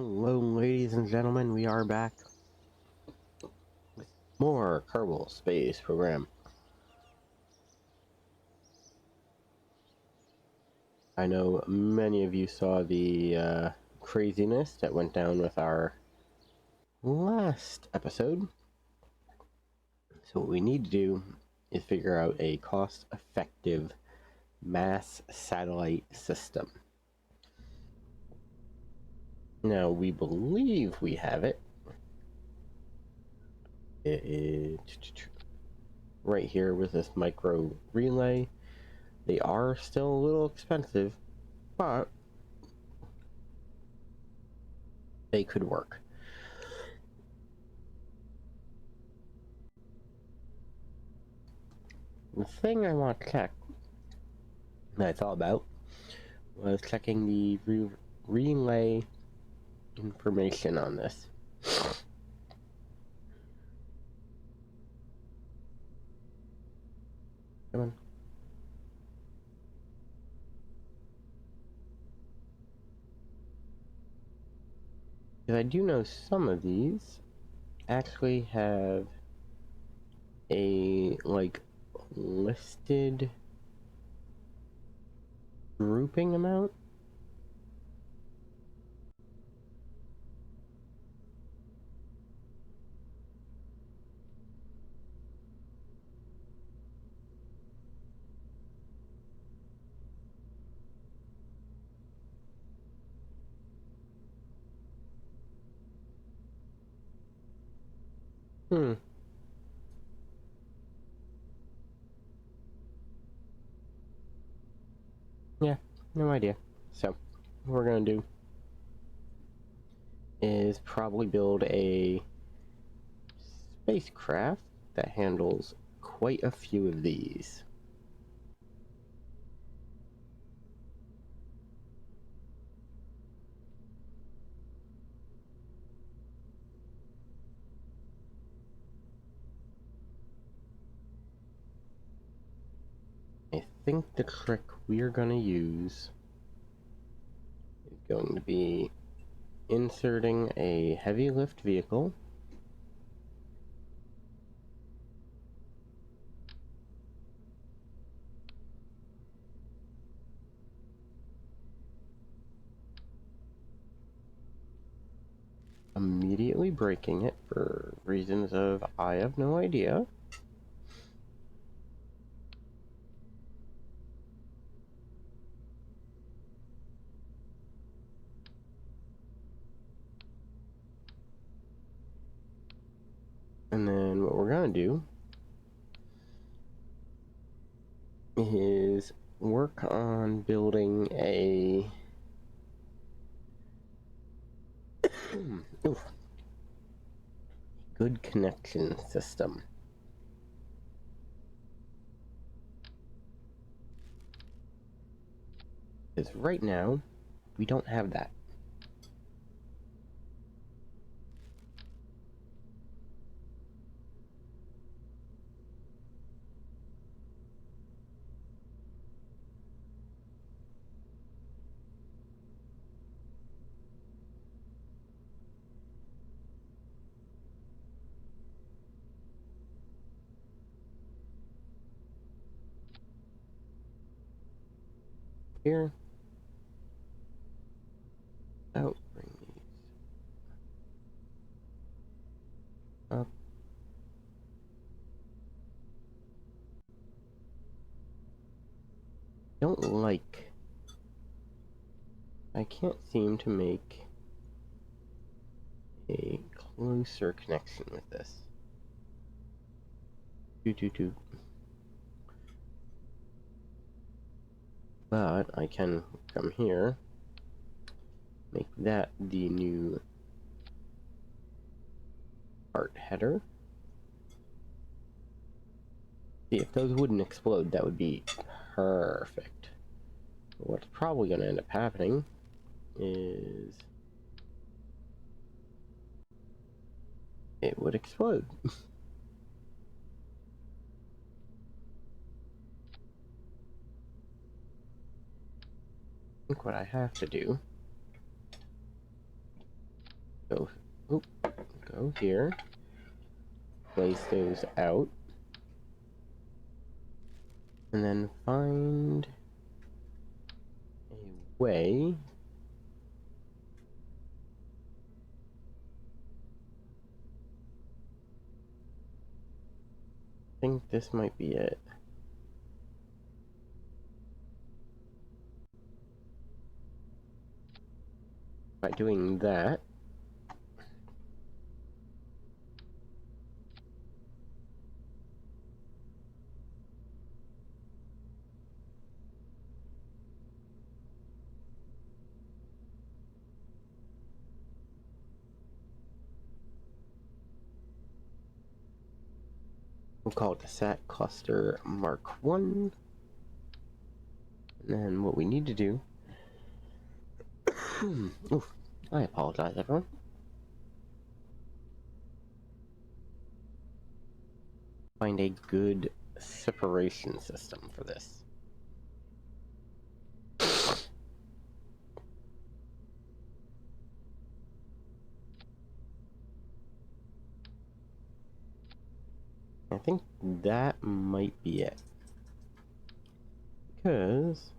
Hello, ladies and gentlemen, we are back with more Kerbal Space Program. I know many of you saw the craziness that went down with our last episode. So what we need to do is figure out a cost-effective mass satellite system. Now, we believe we have it. It is right here with this micro relay. They are still a little expensive, but they could work. The thing I want to check that I thought about was checking the relay information on this. Come on. Because I do know some of these actually have a, like, listed grouping amount. Yeah, no idea. So, what we're gonna do is probably build a spacecraft that handles quite a few of these. I think the trick we're gonna use is going to be inserting a heavy lift vehicle immediately breaking it for reasons of I have no idea. And then what we're gonna do is work on building a good connection system. Because right now, we don't have that. Here. Oh, bring these up. Don't like. I can't seem to make a closer connection with this. Toot. But I can come here, make that the new part header. See, if those wouldn't explode, that would be perfect. But what's probably going to end up happening is it would explode. I think what I have to do go here, place those out, and then find a way I think this might be it. By doing that, we'll call it the SAT cluster Mark 1. And then what we need to do... Oof, I apologize, everyone. Find a good separation system for this. I think that might be it. Because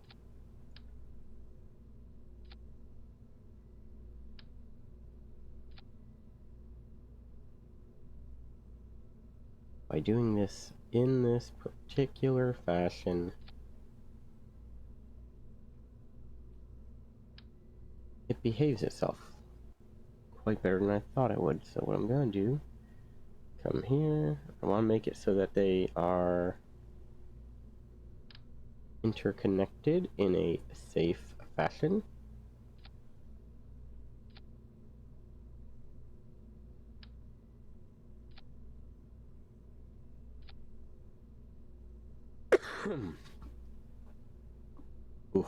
by doing this in this particular fashion, it behaves itself quite better than I thought it would. So what I'm going to do, come here, I want to make it so that they are interconnected in a safe fashion. Oof.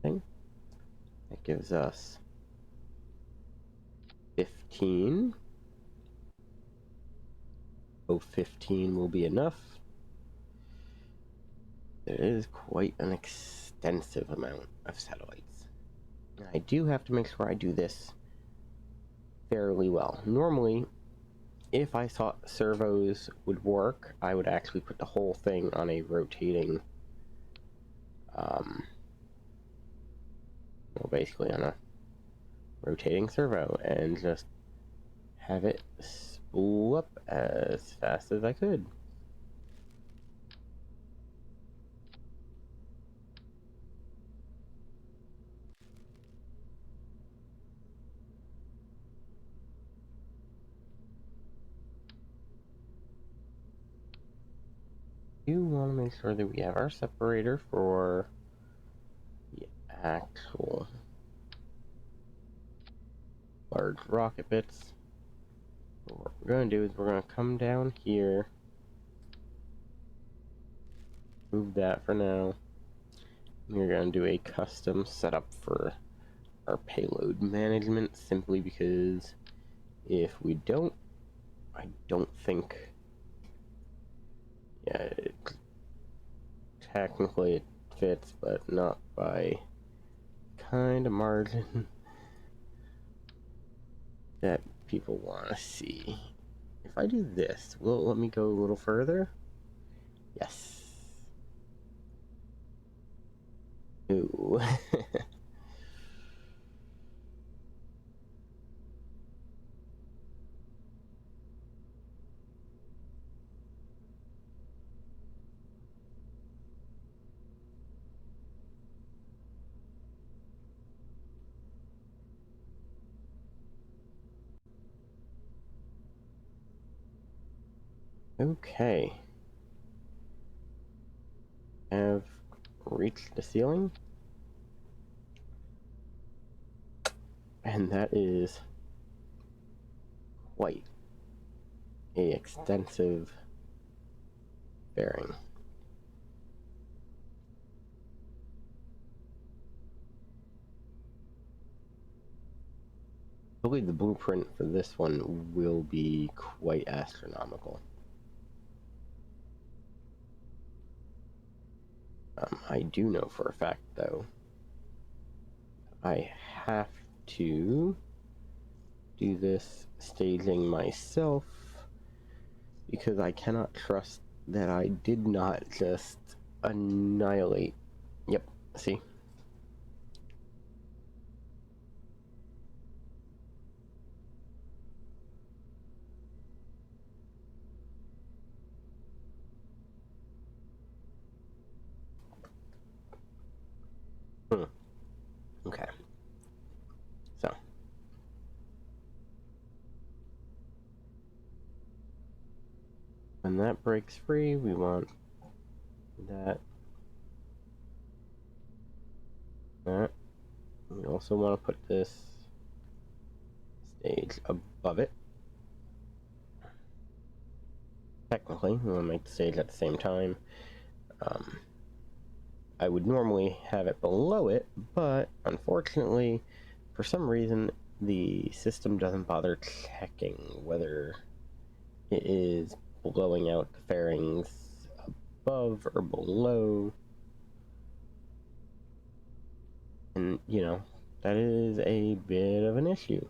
Okay. That gives us 15. Oh, 15 will be enough. There is quite an extensive amount of satellites. And I do have to make sure I do this fairly well. Normally, if I thought servos would work, I would actually put the whole thing on a rotating, well, basically on a rotating servo, and just have it spool up as fast as I could. Do want to make sure that we have our separator for the actual large rocket bits. But what we're going to do is we're going to come down here, move that for now. We're going to do a custom setup for our payload management, simply because if we don't, I don't think, yeah, technically it fits, but not by kind of margin that people want to see. If I do this, will it let me go a little further? Yes. Ooh. Okay. Have reached the ceiling. And that is quite a extensive bearing. I believe the blueprint for this one will be quite astronomical. I do know for a fact, though, I have to do this staging myself because I cannot trust that I did not just annihilate. Yep, see? Okay. So, when that breaks free, we want that. That. We also want to put this stage above it. Technically, we want to make the stage at the same time. I would normally have it below it, but unfortunately, for some reason, the system doesn't bother checking whether it is blowing out the fairings above or below. And, you know, that is a bit of an issue.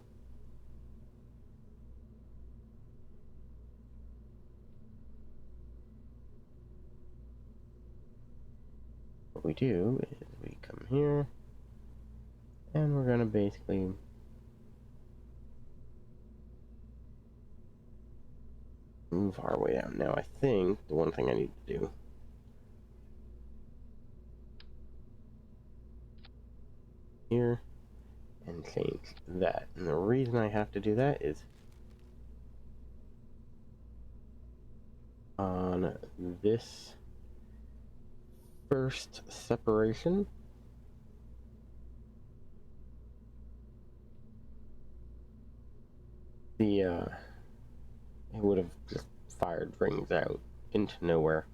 What we do is we come here, and we're going to basically move our way down. Now, I think the one thing I need to do here and change that. And the reason I have to do that is on this first separation, it would have just fired rings out into nowhere.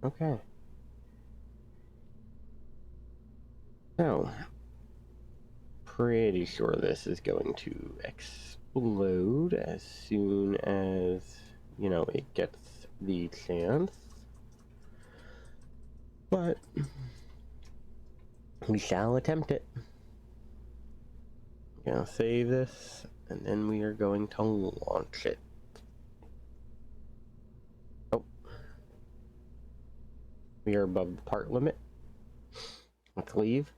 Okay. So, pretty sure this is going to explode as soon as, you know, it gets the chance. But we shall attempt it. I'm gonna save this, and then we are going to launch it. Oh. We are above the part limit. Let's leave.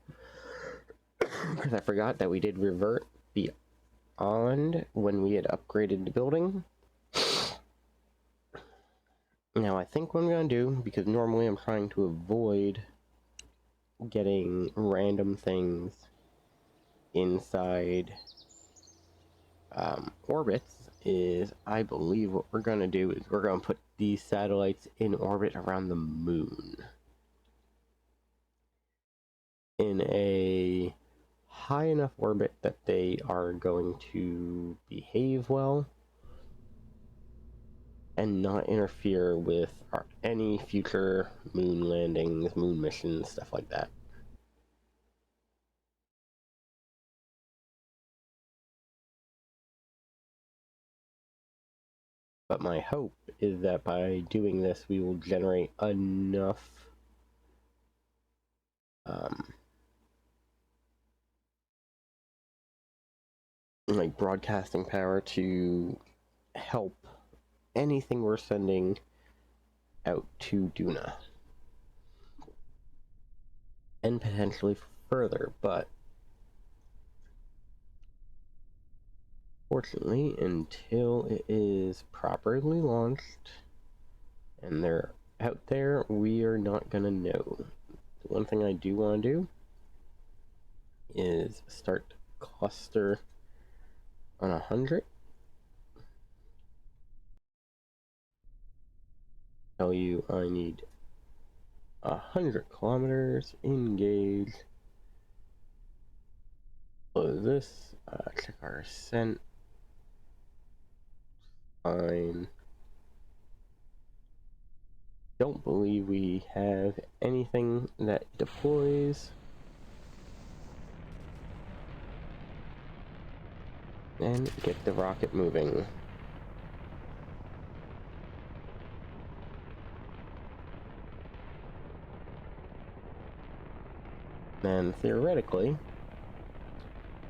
Because I forgot that we did revert beyond when we had upgraded the building. Now I think what I'm going to do, because normally I'm trying to avoid getting random things inside orbits, is I believe what we're going to do is we're going to put these satellites in orbit around the moon. In a high enough orbit that they are going to behave well and not interfere with any future moon landings, moon missions, stuff like that. But my hope is that by doing this, we will generate enough like broadcasting power to help anything we're sending out to Duna. And potentially further, but fortunately, until it is properly launched and they're out there, we are not gonna know. The one thing I do want to do is start cluster on 100. Tell you I need 100 kilometers. Engage. Close this. Check our ascent. Fine. Don't believe we have anything that deploys. And get the rocket moving. And theoretically,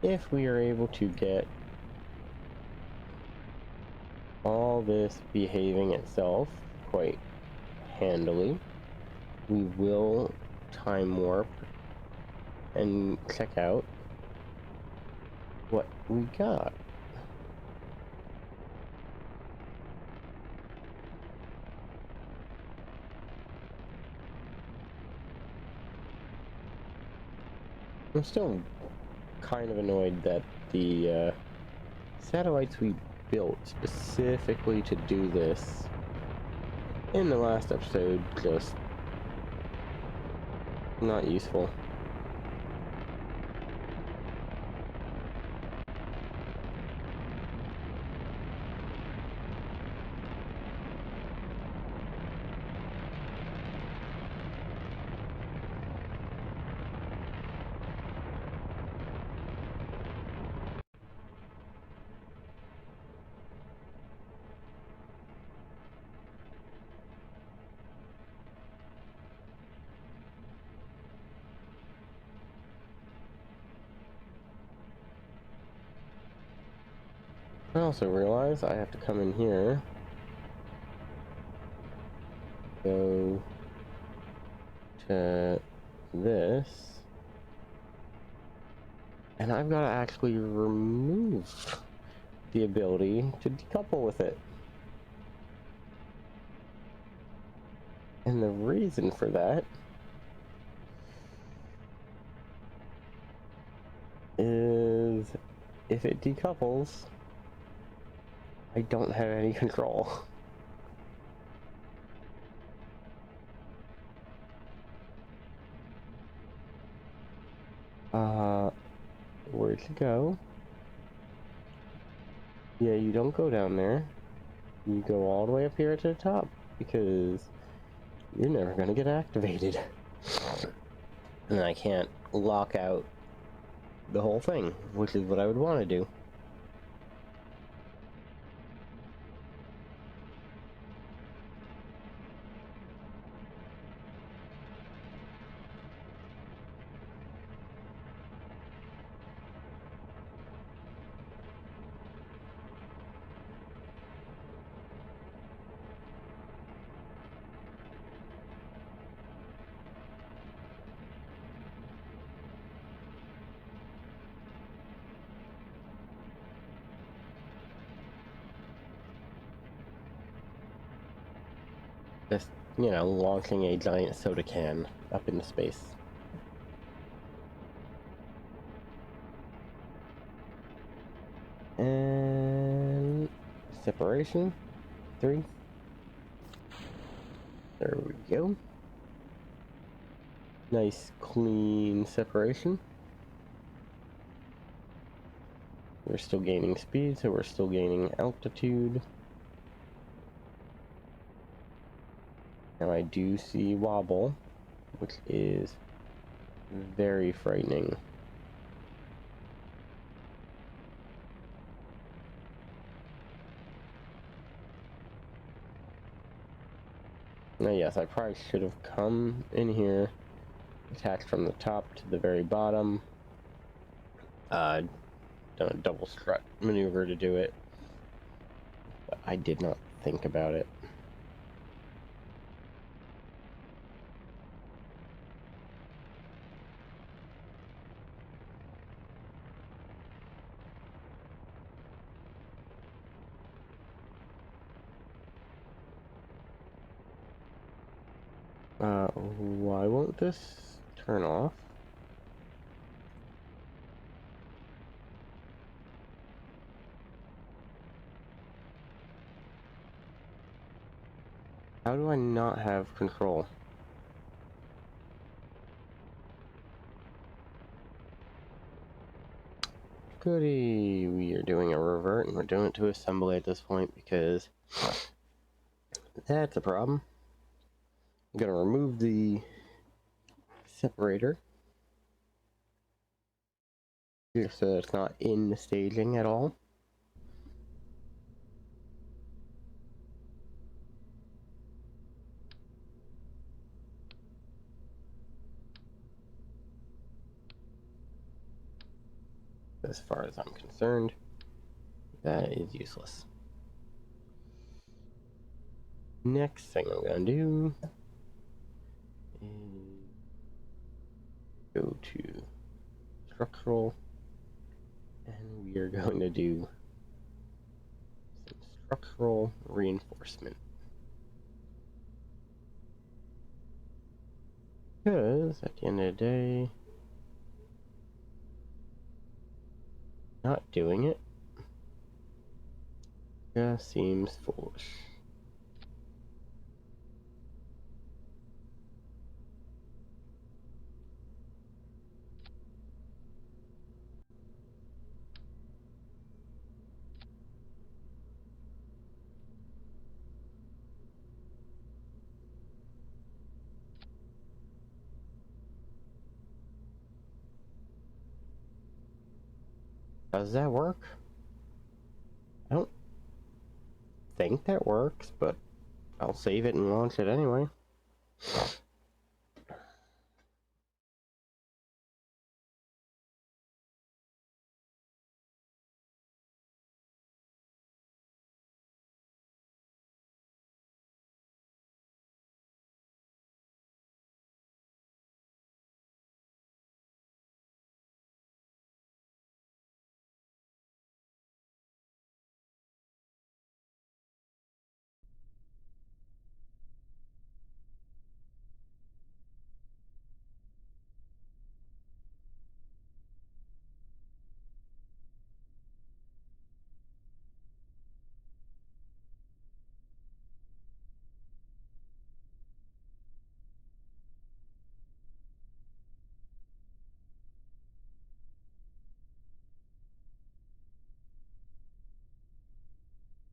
if we are able to get all this behaving itself quite handily, we will time warp and check out what we got. I'm still kind of annoyed that the satellites we built specifically to do this in the last episode just not useful. I also realize I have to come in here, go to this, and I've got to actually remove the ability to decouple with it. And the reason for that is if it decouples, I don't have any control. Where'd you go? Yeah, you don't go down there. You go all the way up here to the top because you're never gonna get activated. And I can't lock out the whole thing, which is what I would want to do. Just, launching a giant soda can up into space. And separation. 3. There we go. Nice clean separation. We're still gaining speed, so we're still gaining altitude. Now I do see wobble, which is very frightening. Now yes, I probably should have come in here, attacked from the top to the very bottom, done a double strut maneuver to do it, but I did not think about it. Why won't this turn off? How do I not have control? goody, we are doing a revert, and we're doing it to assembly at this point because that's a problem. I'm gonna remove the separator so it's not in the staging at all. As far as I'm concerned, that is useless. Next thing I'm gonna do is go to structural, and we are going to do some structural reinforcement. Because at the end of the day, not doing it just seems foolish. Does that work? I don't think that works, but I'll save it and launch it anyway.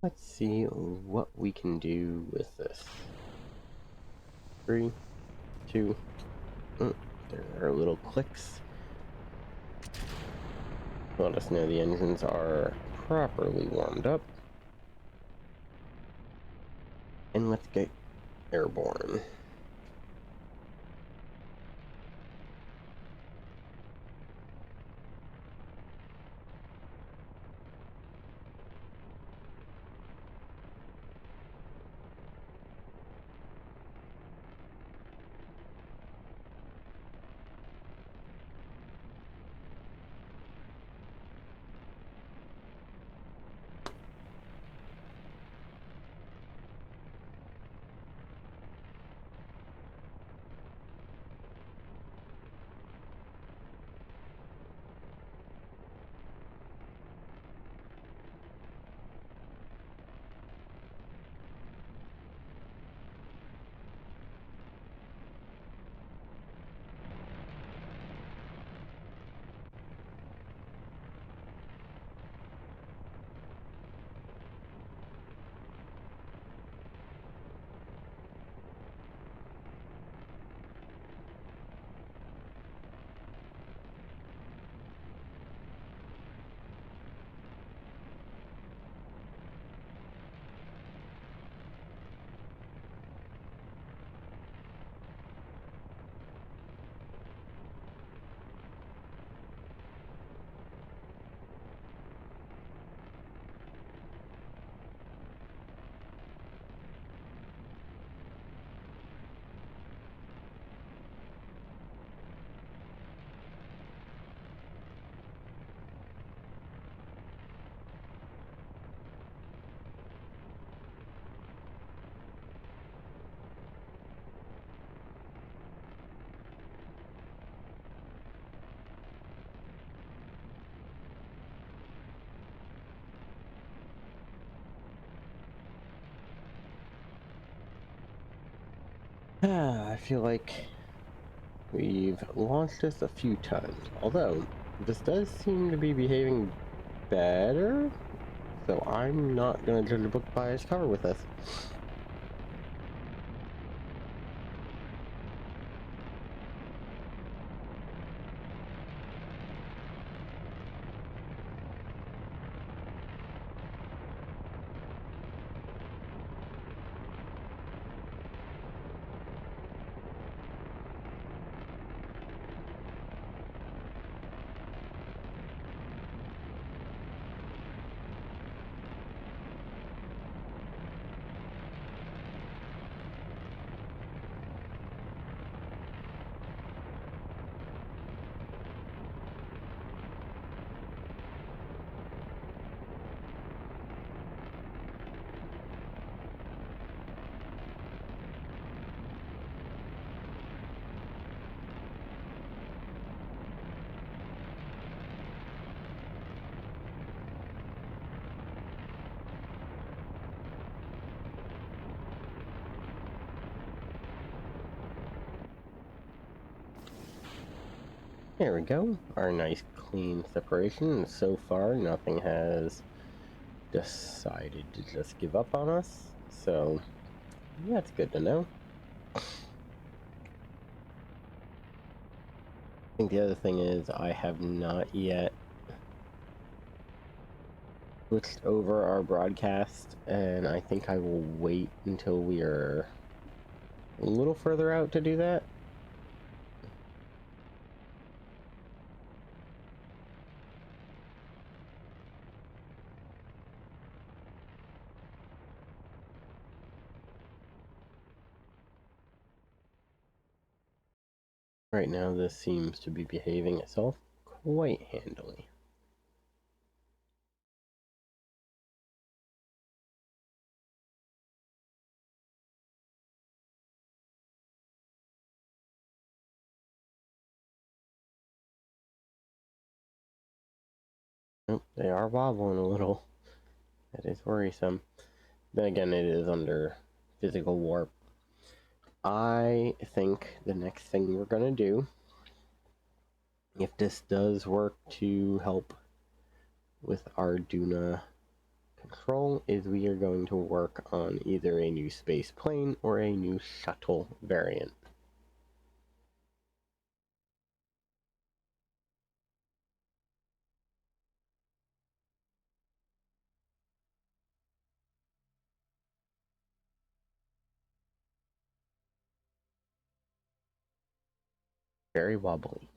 Let's see what we can do with this. 3, 2, there are little clicks. Let us know the engines are properly warmed up. And let's get airborne. I feel like we've launched this a few times, although this does seem to be behaving better. So I'm not going to judge a book by its cover with this. There we go. Our nice clean separation. So far, nothing has decided to just give up on us. So, that's good to know. I think the other thing is I have not yet switched over our broadcast, and I think I will wait until we are a little further out to do that. Right now, this seems to be behaving itself quite handily. Nope, they are wobbling a little. That is worrisome. Then again, it is under physical warp. I think the next thing we're going to do, if this does work to help with our Duna control, is we are going to work on either a new space plane or a new shuttle variant. Very wobbly.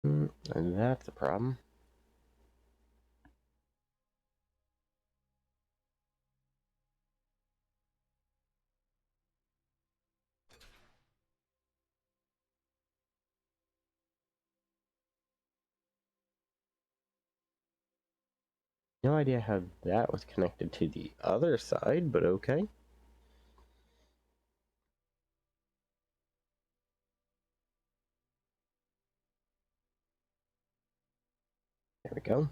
And that's a problem. No idea how that was connected to the other side, but okay. There we go.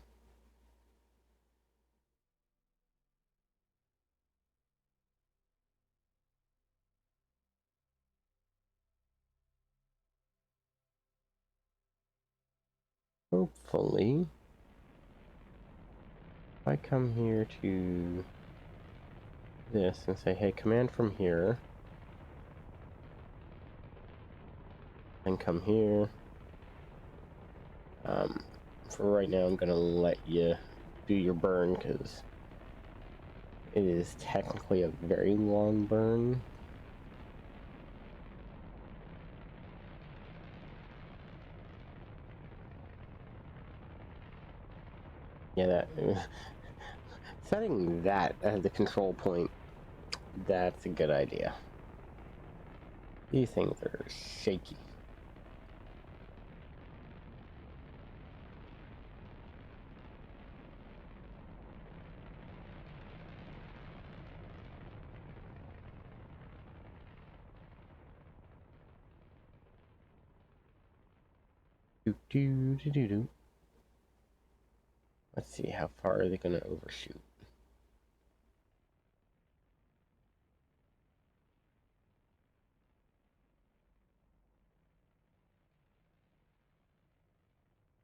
Hopefully, if I come here to this and say, hey, command from here, then come here. Um, for right now, I'm going to let you do your burn because it is technically a very long burn. Yeah, that setting that as the control point, that's a good idea. These things are shaky. Do do do do do. Let's see, how far are they going to overshoot?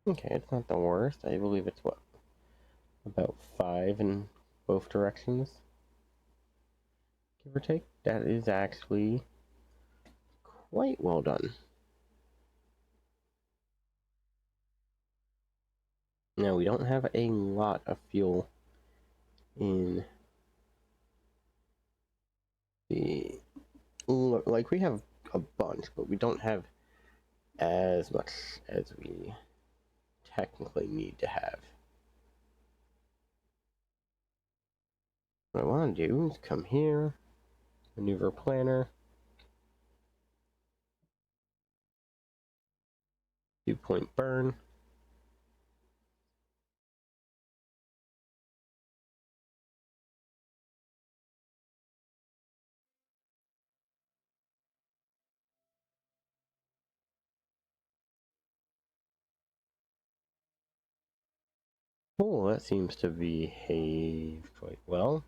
Okay, it's not the worst. I believe it's what? About 5 in both directions, give or take. That is actually quite well done. Now, we don't have a lot of fuel in the... Like, we have a bunch, but we don't have as much as we technically need to have. What I want to do is come here, maneuver planner, 2-point burn. Oh, that seems to behave quite well.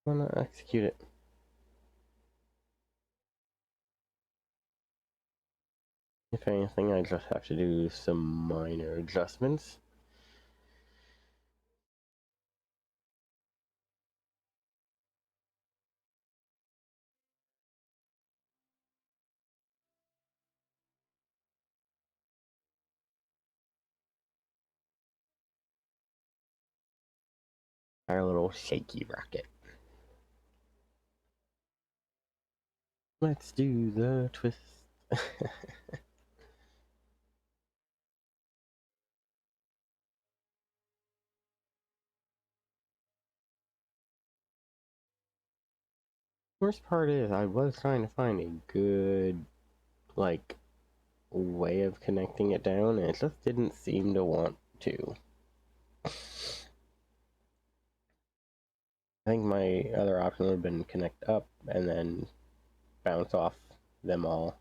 I'm gonna execute it. If anything, I just have to do some minor adjustments. Our little shaky rocket. Let's do the twist. Worst part is, I was trying to find a good, like, way of connecting it down, and it just didn't seem to want to. I think my other option would have been connect up and then bounce off them all.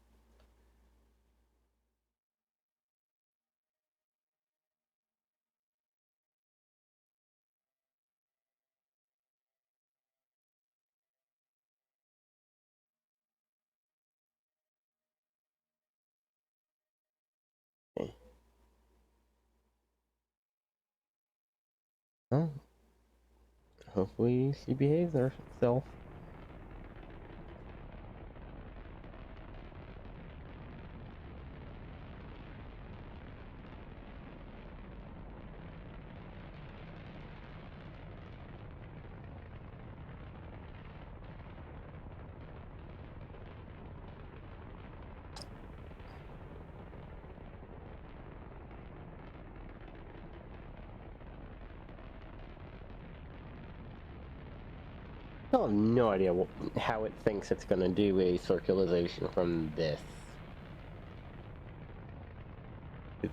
Okay. Well, hopefully she behaves herself. I have no idea how it thinks it's going to do a circularization from this.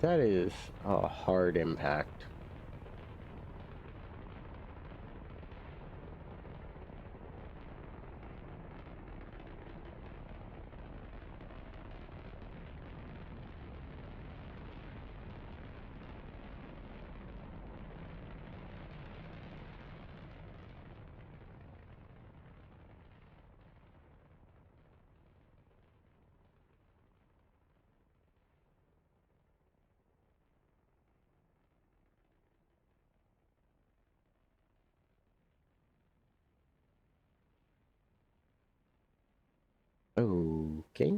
That is a hard impact. Okay.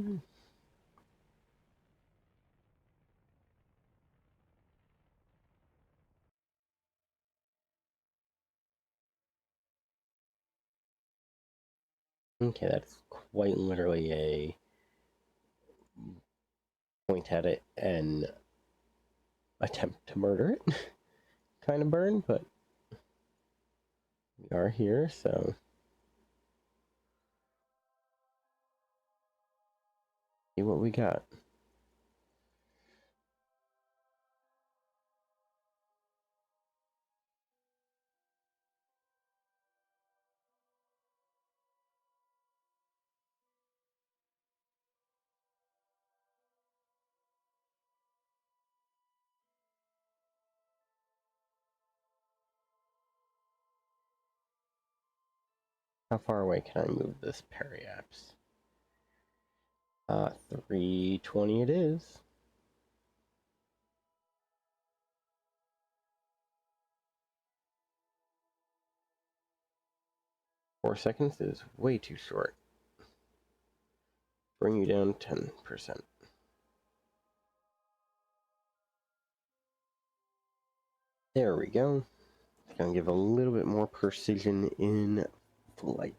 Okay, that's quite literally a point at it and attempt to murder it kind of burn, but we are here, so see what we got. How far away can I move this periapse? 320 it is. 4 seconds is way too short. Bring you down 10%. There we go. It's gonna give a little bit more precision in flight.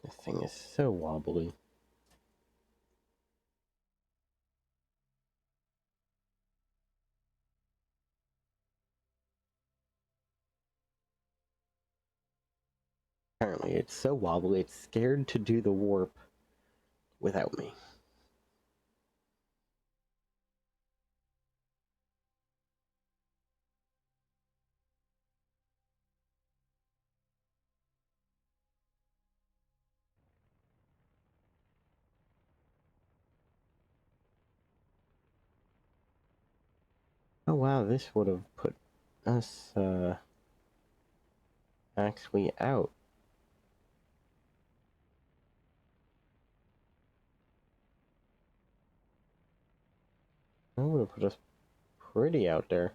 This thing is so wobbly. Apparently, it's so wobbly, it's scared to do the warp without me. Oh wow, this would have put us, actually out. That would have put us pretty out there.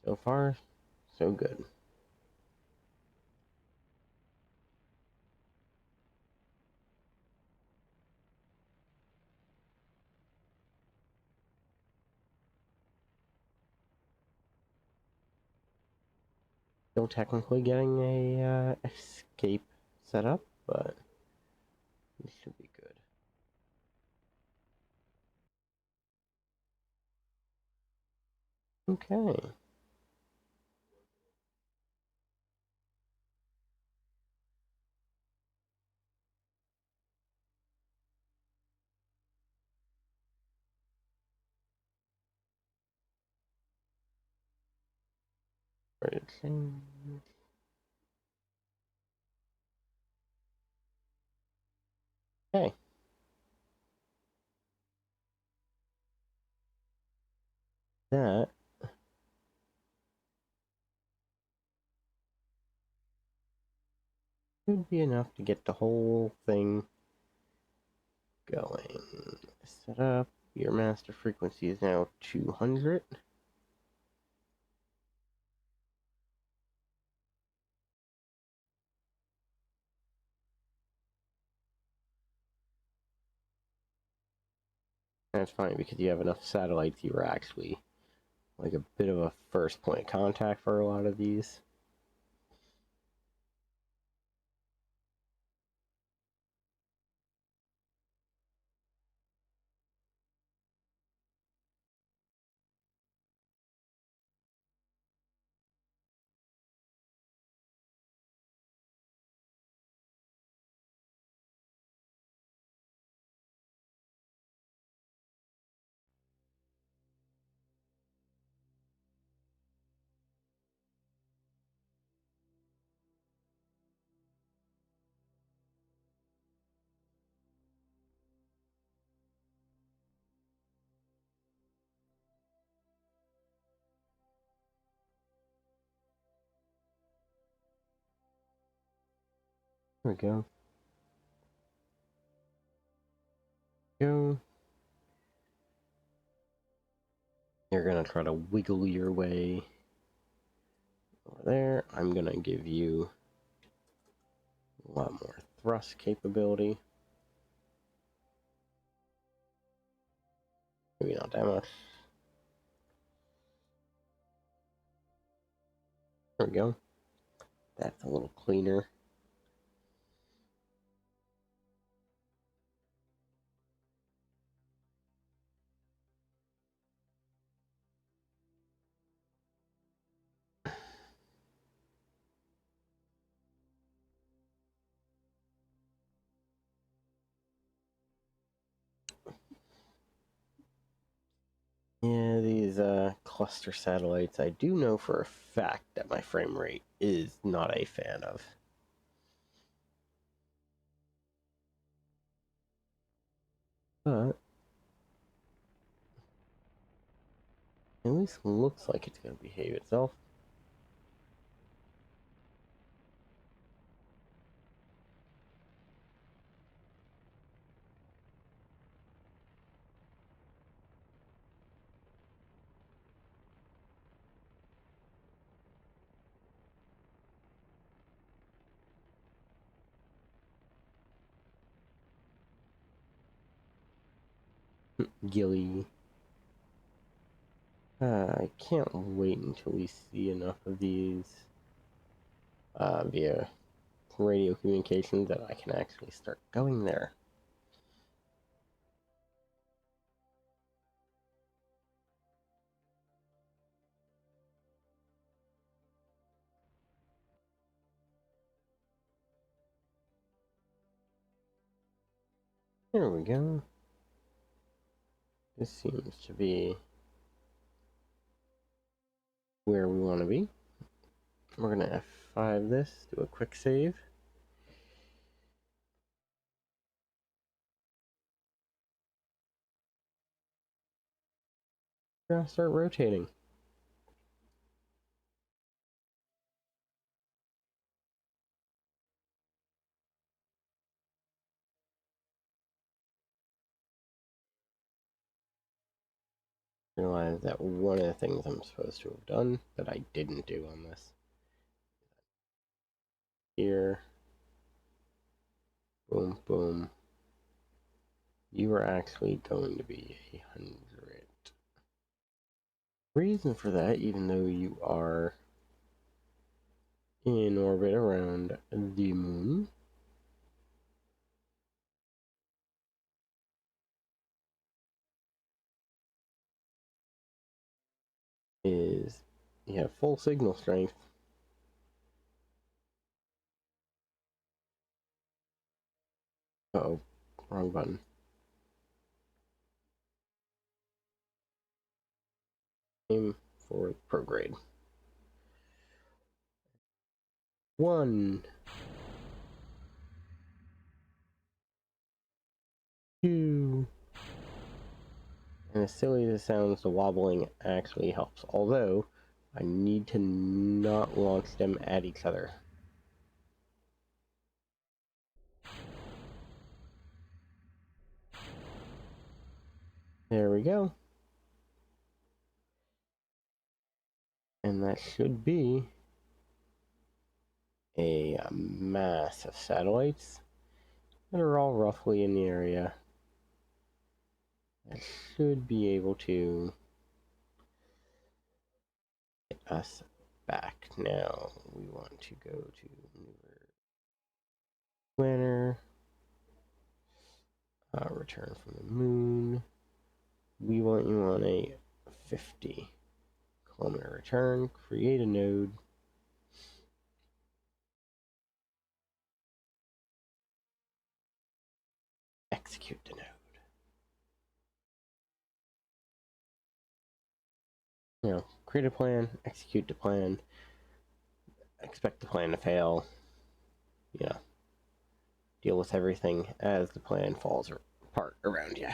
So far, so good. Still technically getting a escape set up, but it should be good. Okay. Okay. That should be enough to get the whole thing going. Set up. Your master frequency is now 200. That's fine because you have enough satellites. You were actually like a bit of a first point of contact for a lot of these. There we go. Go. You're gonna try to wiggle your way over there. I'm gonna give you a lot more thrust capability. Maybe not that much. There we go. That's a little cleaner. Yeah, these cluster satellites, I do know for a fact that my frame rate is not a fan of. But at least looks like it's going to behave itself. Gilly. I can't wait until we see enough of these via radio communications that I can actually start going there. There we go. This seems to be where we want to be. We're going to F5 this, do a quick save. We're going to start rotating. Realize that one of the things I'm supposed to have done that I didn't do on this. Here. Boom, boom. You are actually going to be 100. Reason for that, even though you are in orbit around the moon, is you have full signal strength. Uh-oh, wrong button. Aim for prograde. 1, 2. And as silly as it sounds, the wobbling actually helps. Although, I need to not launch them at each other. There we go. And that should be a mass of satellites that are all roughly in the area. That should be able to get us back. Now we want to go to maneuver planner, return from the moon. We want you on a 50-kilometer return. Create a node. Execute the node. You know, create a plan, execute the plan, expect the plan to fail, you know, deal with everything as the plan falls apart around you.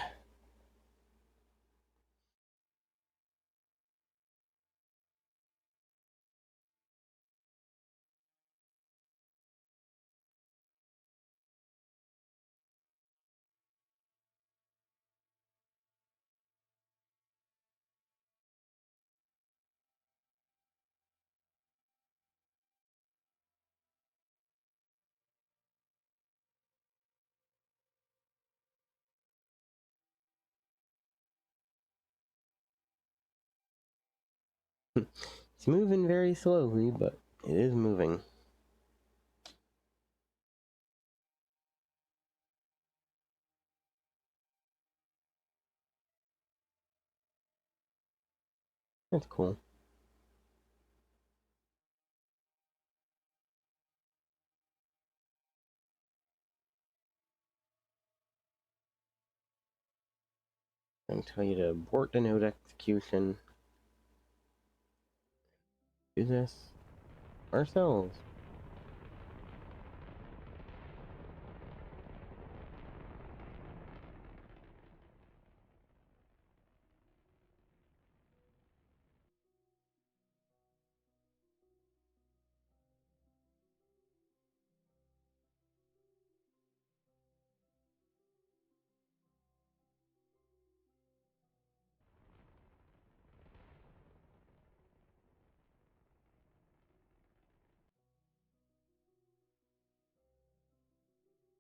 It's moving very slowly, but it is moving. That's cool. I'm gonna tell you to abort the node execution. Do this ourselves.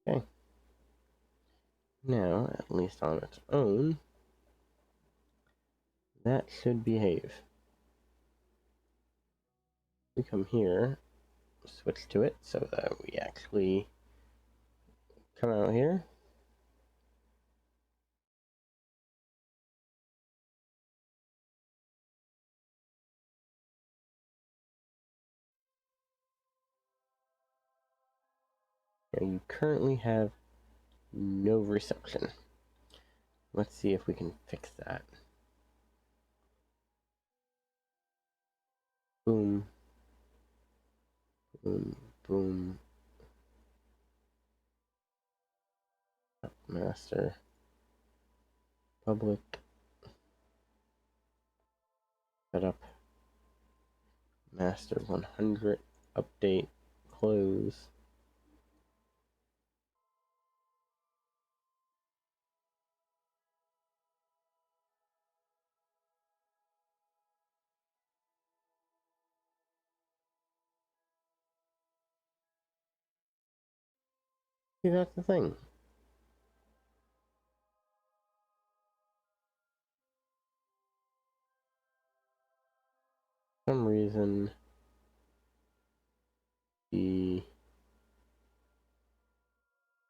Okay. Now, at least on its own, that should behave. We come here, switch to it so that we actually come out here. Now you currently have no reception. Let's see if we can fix that. Boom. Boom. Boom. Master. Public. Setup. Master 100. Update. Close. See, that's the thing. For some reason, the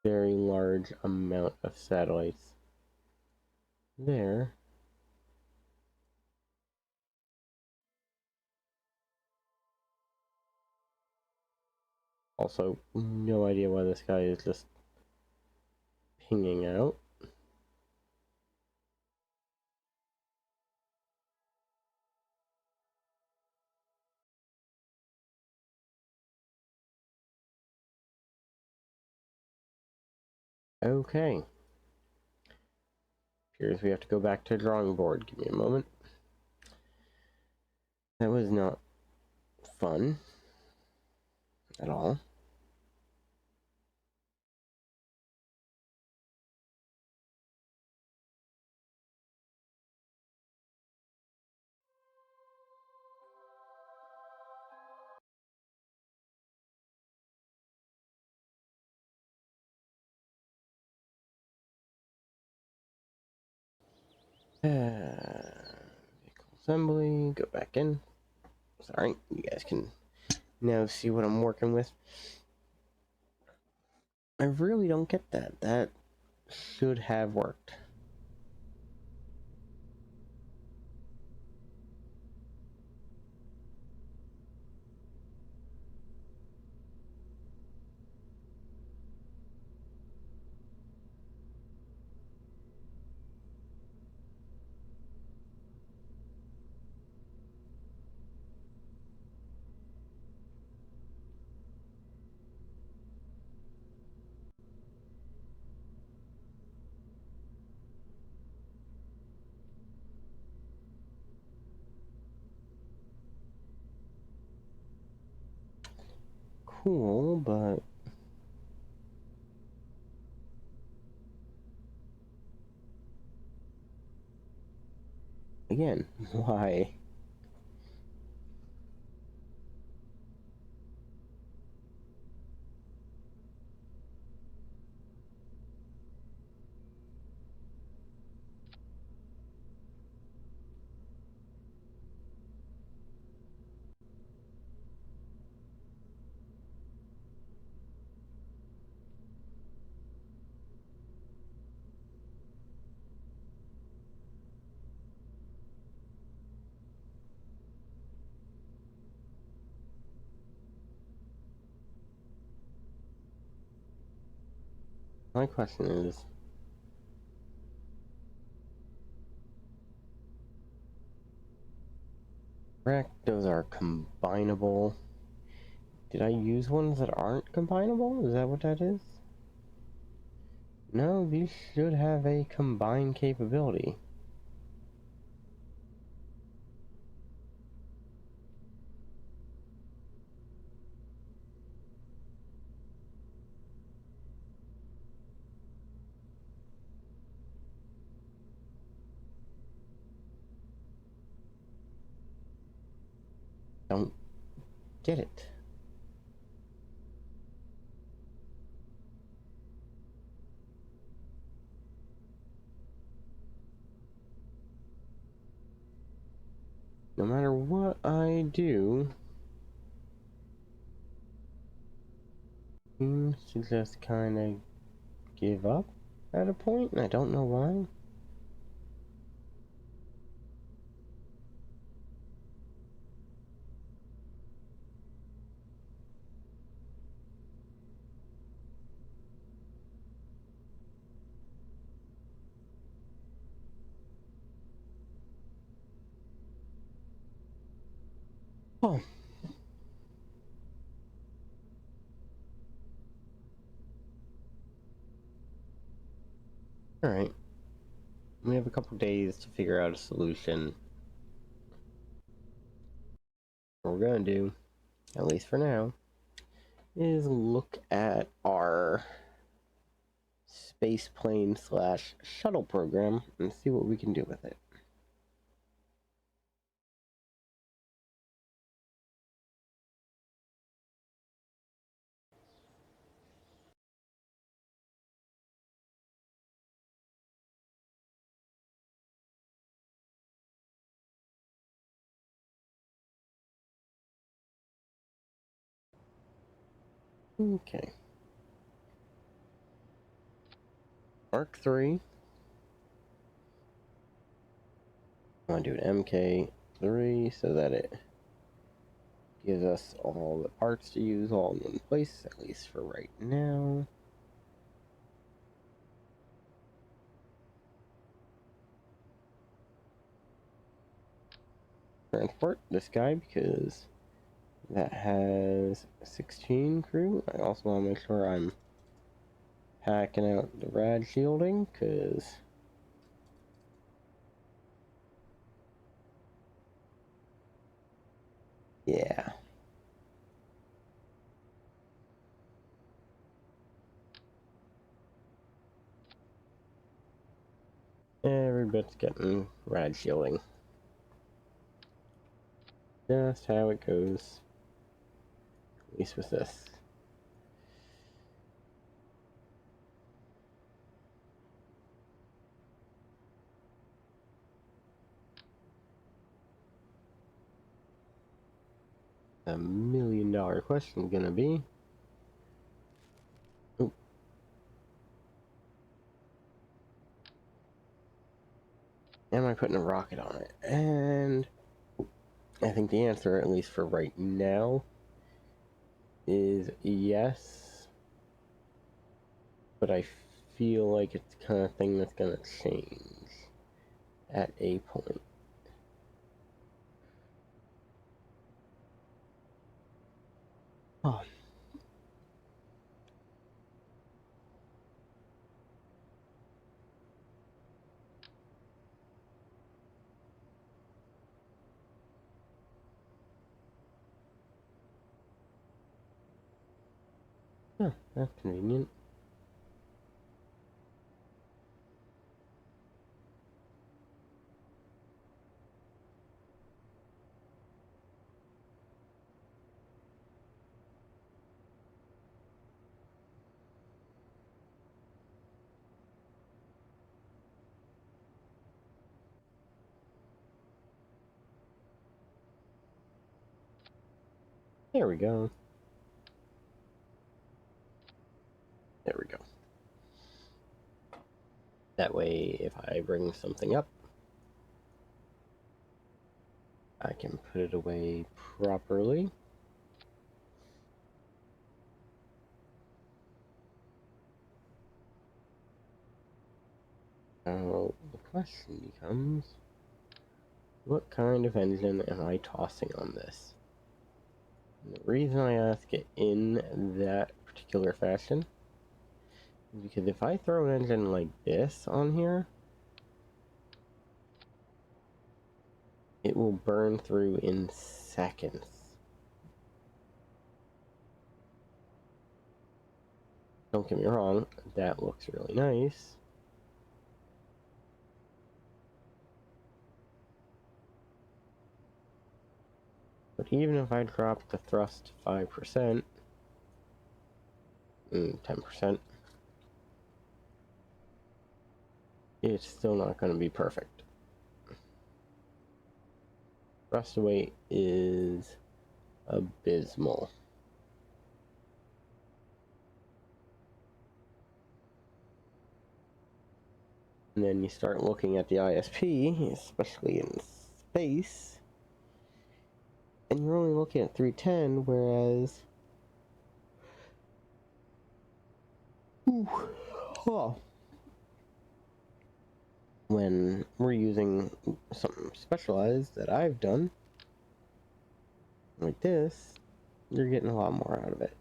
very large amount of satellites there also no idea why this guy is just pinging out. Okay. Appears we have to go back to the drawing board. Give me a moment. That was not fun at all. Vehicle assembly, go back in. Sorry, you guys can now see what I'm working with. I really don't get that. That should have worked. Cool, but again, why? My question is, correct, those are combinable. Did I use ones that aren't combinable? Is that what that is? No, these should have a combined capability. Don't get it. No matter what I do, seems to just kind of give up at a point, and I don't know why. Oh, alright. We have a couple days to figure out a solution. What we're gonna do, at least for now, is look at our space plane slash shuttle program and see what we can do with it. Okay. Mark 3. I want to do an MK3 so that it gives us all the parts to use all in one place, at least for right now. Transport this guy because that has 16 crew. I also want to make sure I'm packing out the rad shielding because yeah. Every bit's getting rad shielding. Just how it goes. At least with this. The $1,000,000 question is gonna be, oh, am I putting a rocket on it? And I think the answer, at least for right now, is yes. But I feel like it's the kind of thing that's gonna change at a point. Oh. Huh, that's convenient. There we go. There we go. That way, if I bring something up, I can put it away properly. Now, the question becomes, what kind of engine am I tossing on this? And the reason I ask it in that particular fashion is because if I throw an engine like this on here, it will burn through in seconds. Don't get me wrong, that looks really nice. But even if I drop the thrust to 5%, 10%, it's still not going to be perfect. Thrust weight is abysmal. And then you start looking at the ISP, especially in space, and you're only looking at 310, whereas when we're using something specialized that I've done, like this, you're getting a lot more out of it.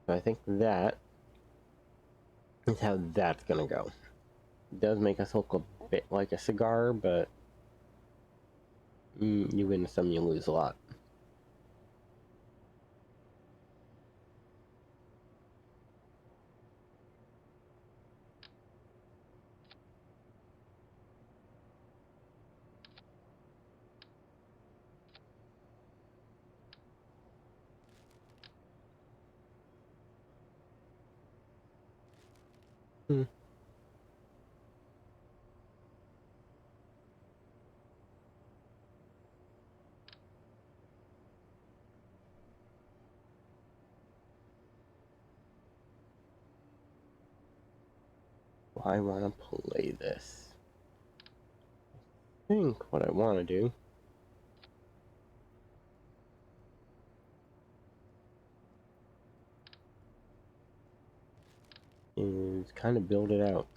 So I think that is how that's gonna go. It does make us look a bit like a cigar, but you win some, you lose a lot. I want to play this. I think what I want to do is kind of build it out.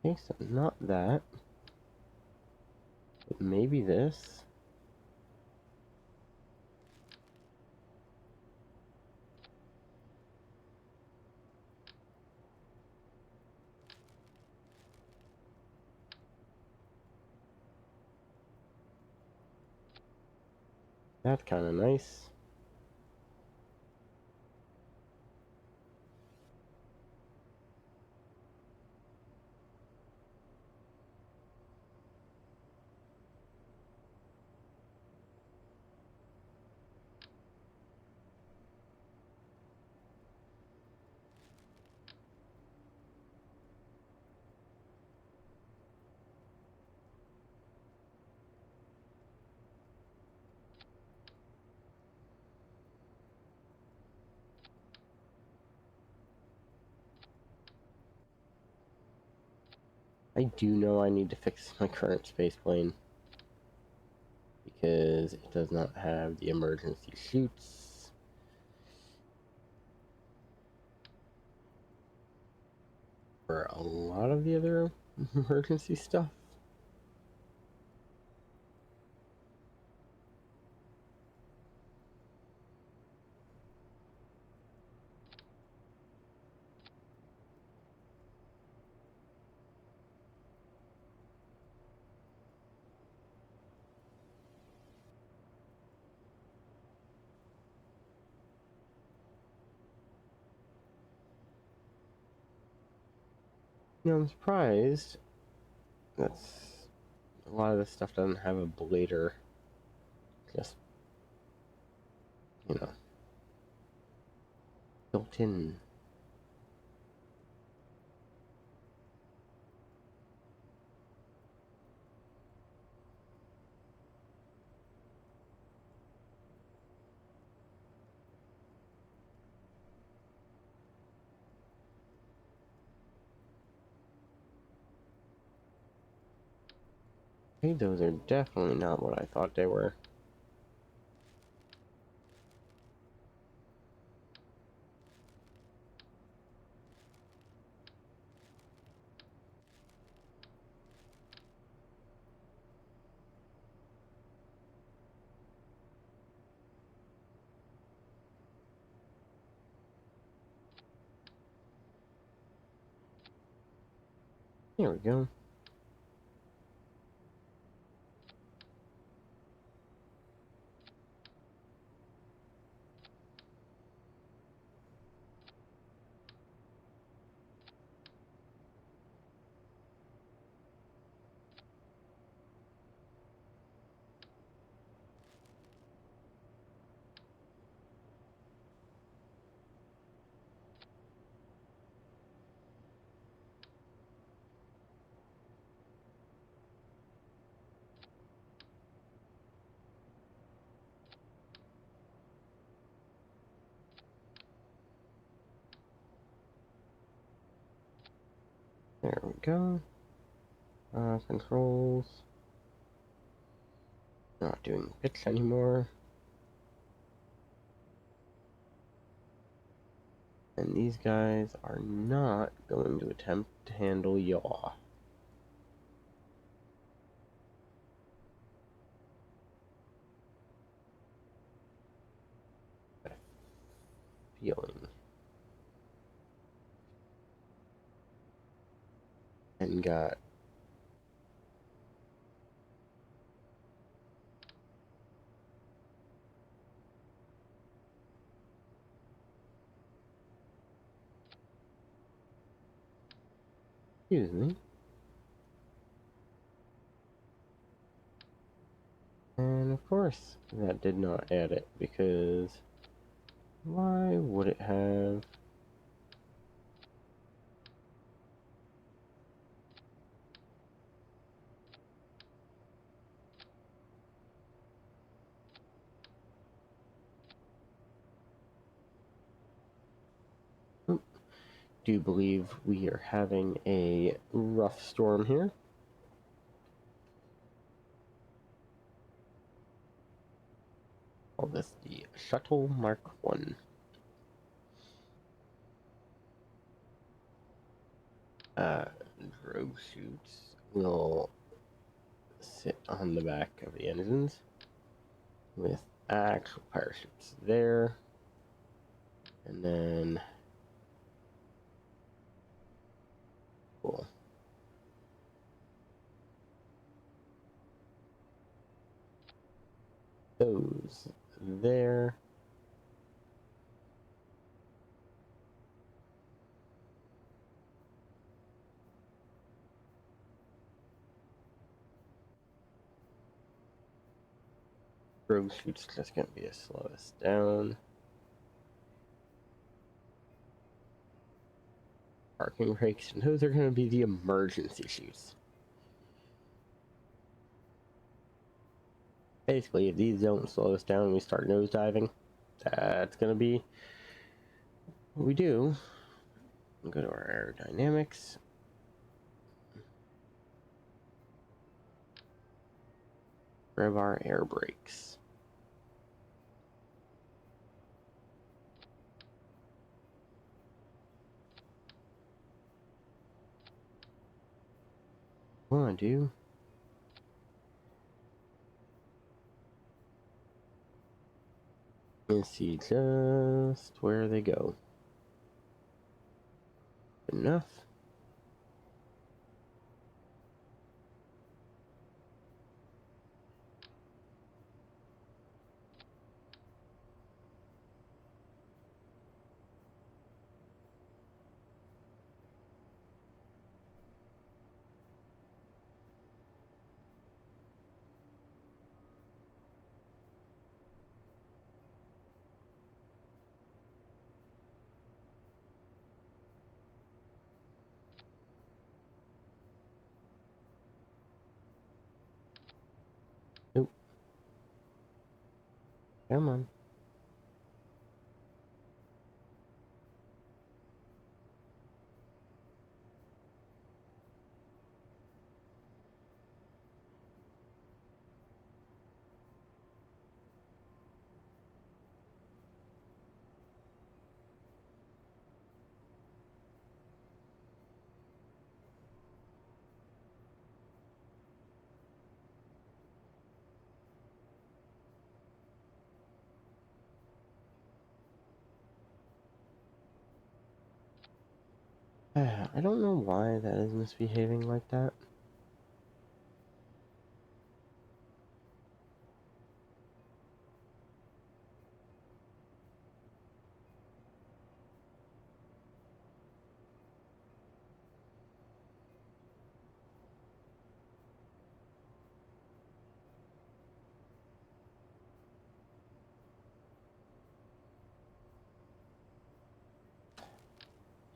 Okay, so not that, but maybe this. That's kind of nice. I do know I need to fix my current space plane because it does not have the emergency chutes. For a lot of the other emergency stuff. You know, I'm surprised that's a lot of this stuff doesn't have a blader. Just you know, built in. Hey, those are definitely not what I thought they were. There we go. There we go. Controls. Not doing bits anymore. And these guys are not going to attempt to handle yaw. Feeling. And got excuse me. And of course, that did not add it because why would it have? Oop. Do believe we are having a rough storm here. Call this the Shuttle Mark 1. Drogue chutes will sit on the back of the engines with actual parachutes there. And then cool. Those there. Rogue chutes just gonna be to slow us down. Parking brakes, and those are gonna be the emergency chutes. Basically, if these don't slow us down and we start nosediving, that's gonna be what we do. We'll go to our aerodynamics. Grab our air brakes. What I do is see just where they go. Enough. Come on. I don't know why that is misbehaving like that.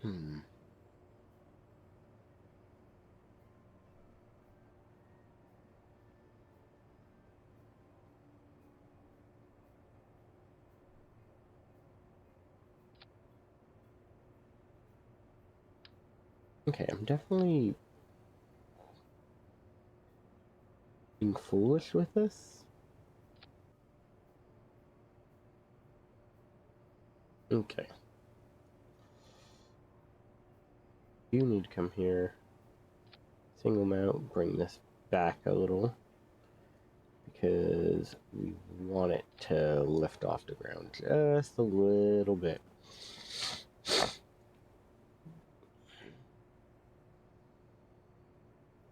Hmm. Okay, I'm definitely being foolish with this. Okay. You need to come here. Single mount, bring this back a little. Because we want it to lift off the ground just a little bit.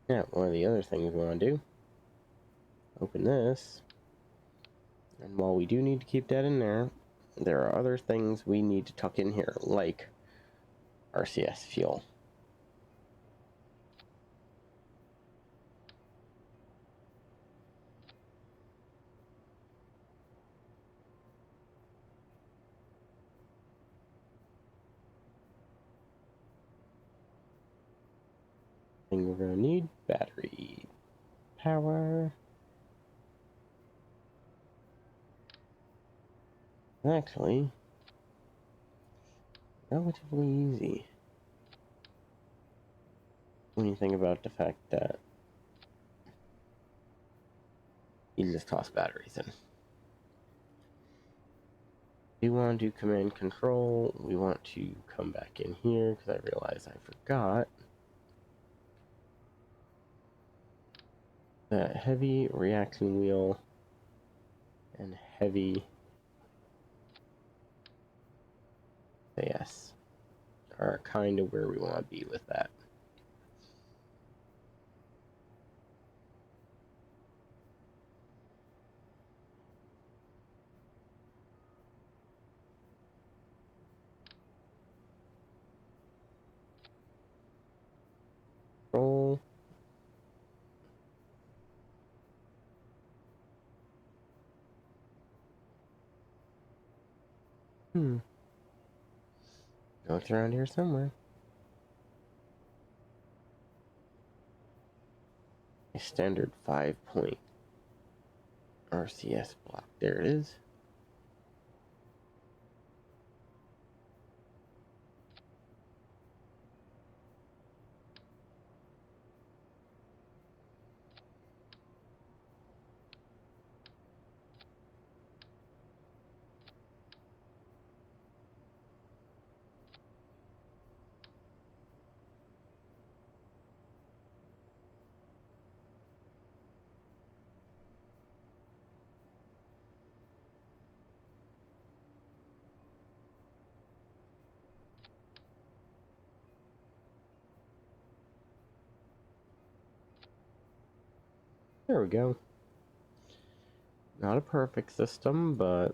Now, one of the other things we want to do, open this, and while we do need to keep that in there are other things we need to tuck in here, like RCS fuel. Thing we're going to need, battery power. Actually, relatively easy when you think about the fact that you just toss batteries in. We want to do command control. We want to come back in here because I realized I forgot that heavy reaction wheel and heavy SAS are kind of where we want to be with that. Roll. No, it's around here somewhere. A standard 5-point RCS block. There it is. There we go. Not a perfect system, but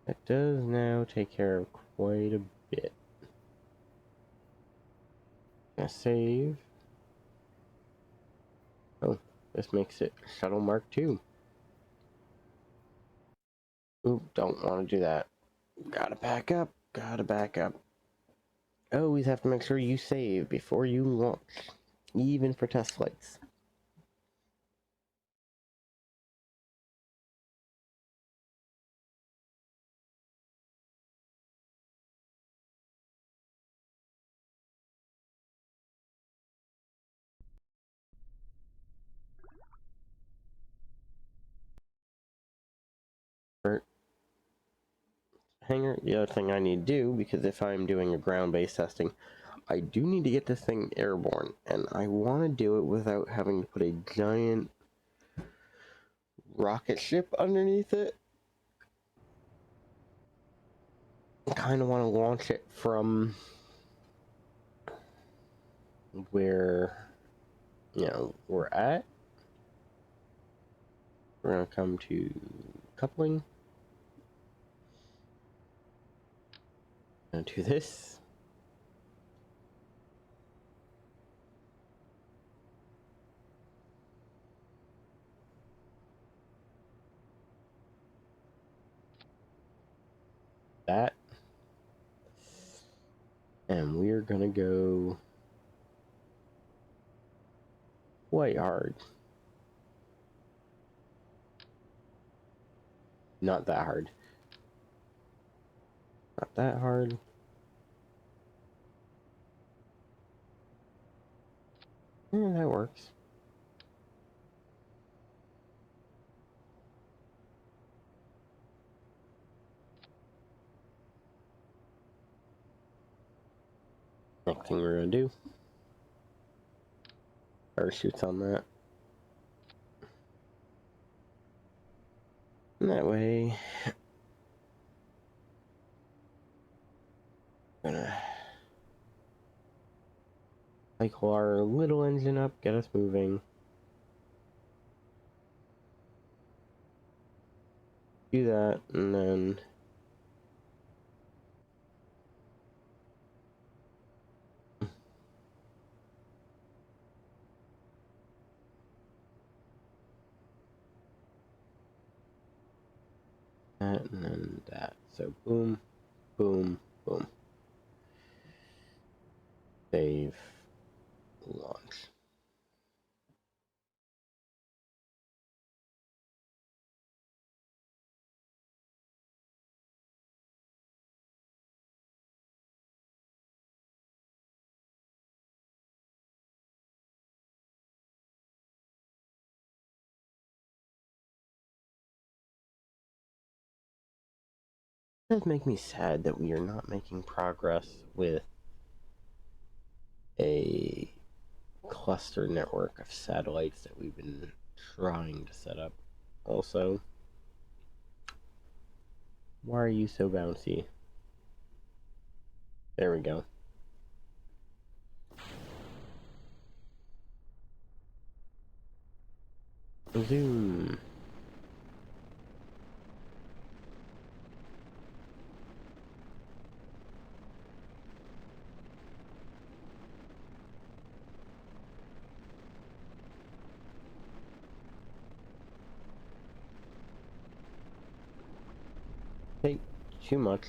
it does now take care of quite a bit. Gonna save. Oh, this makes it shuttle Mark 2. Ooh, don't want to do that. Gotta back up. Gotta back up. Always have to make sure you save before you launch, even for test flights. hangar. The other thing I need to do, because if I'm doing a ground-based testing, I do need to get this thing airborne, and I want to do it without having to put a giant rocket ship underneath it. I kind of want to launch it from where, we're at. We're going to come to coupling. Going to do this. That. And we're going to go quite hard. Not that hard. Not that hard. Yeah, that works. Next thing we're going to do. Parachutes on that. And that way, I'm gonna cycle our little engine up, get us moving. Do that, and then that, and then that. So boom, boom, boom. Save, launch. It does make me sad that we are not making progress with a cluster network of satellites that we've been trying to set up. Also, why are you so bouncy? There we go. Zoom. Hey, too much.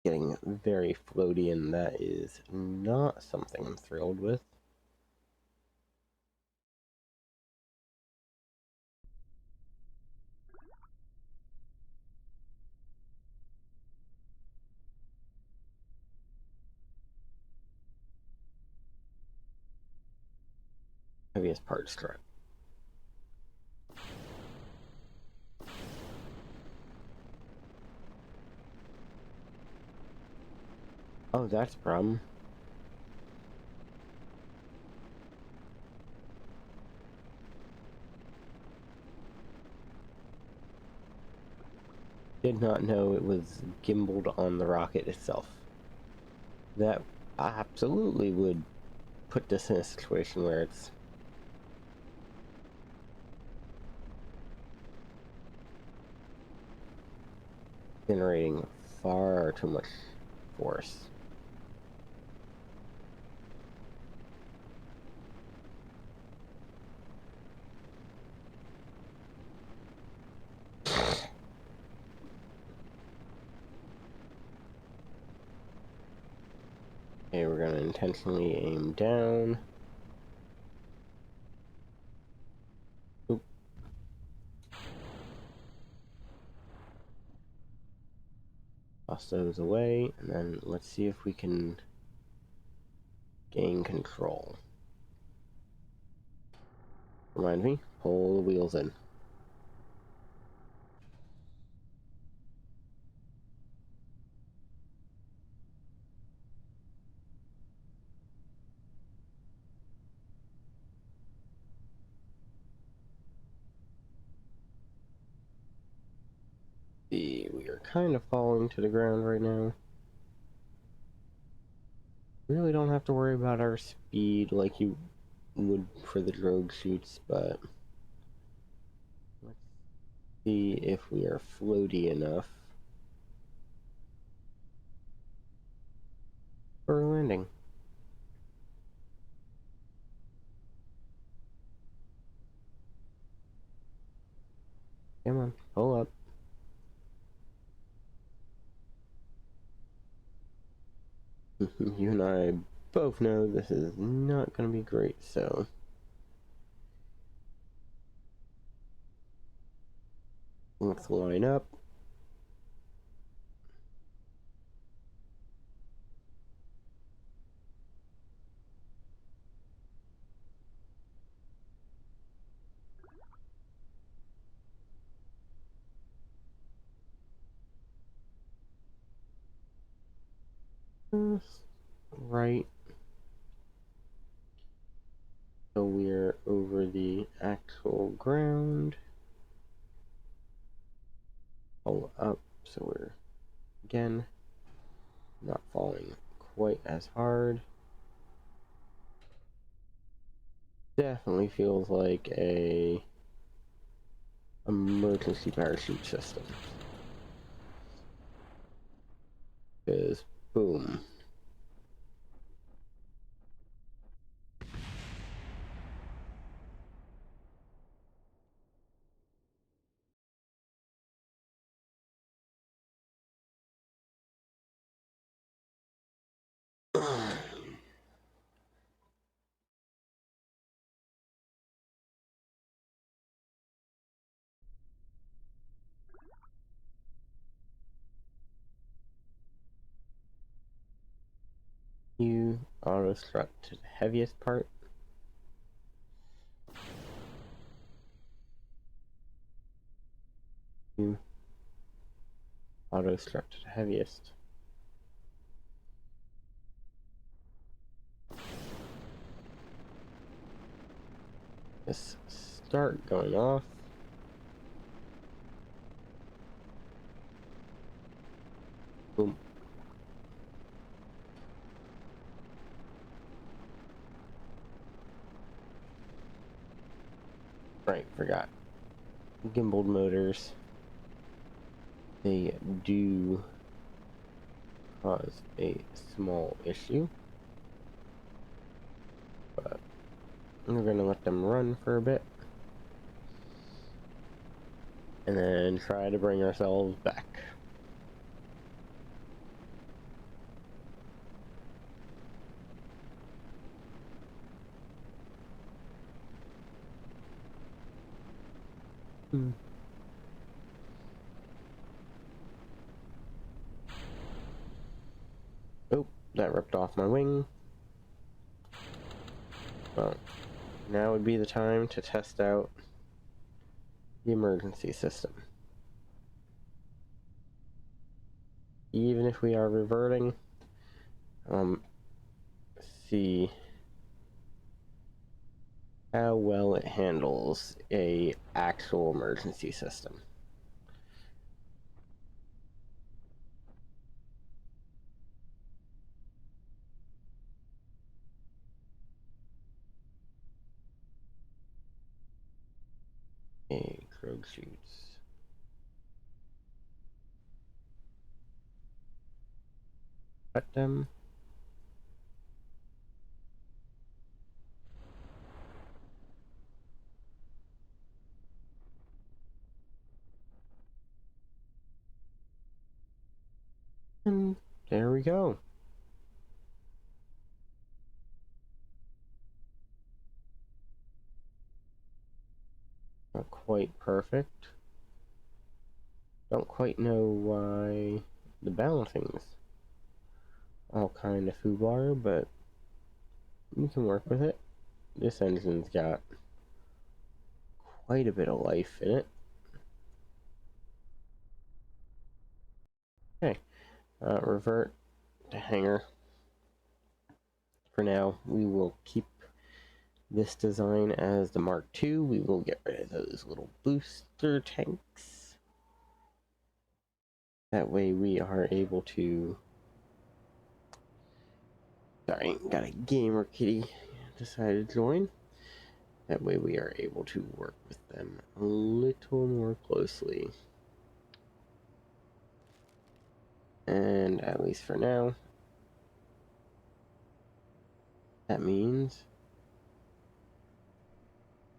Getting very floaty, and that is not something I'm thrilled with. Heaviest part struck. Oh, that's a problem. Did not know it was gimbaled on the rocket itself. That absolutely would put this in a situation where it's generating far too much force. Okay, we're gonna intentionally aim down. Oop. Toss those away, and then let's see if we can gain control. Remind me, pull the wheels in. See, we are kind of falling to the ground right now. Really don't have to worry about our speed like you would for the drogue chutes, but let's see if we are floaty enough for a landing. Come on, pull up. You and I both know this is not going to be great, so let's line up. Right. So we're over the actual ground. Pull up so we're, again, not falling quite as hard. Definitely feels like a emergency parachute system. Because, boom. You auto strut to the heaviest part. You auto strut to the heaviest. Just start going off. Boom. Right, forgot. Gimbal motors. They do cause a small issue, but we're gonna let them run for a bit and then try to bring ourselves back. Oh, that ripped off my wing. Well, now would be the time to test out the emergency system. Even if we are reverting, see how well it handles a actual emergency system. A drogue shoots. Cut them. And there we go. Not quite perfect. Don't quite know why the balancing's all kind of foobar, but You can work with it. This engine's got quite a bit of life in it. Okay, revert to hangar. For now, we will keep this design as the Mark II. We will get rid of those little booster tanks. That way we are able to... Sorry, got a gamer kitty decided to join. That way we are able to work with them a little more closely. And at least for now, that means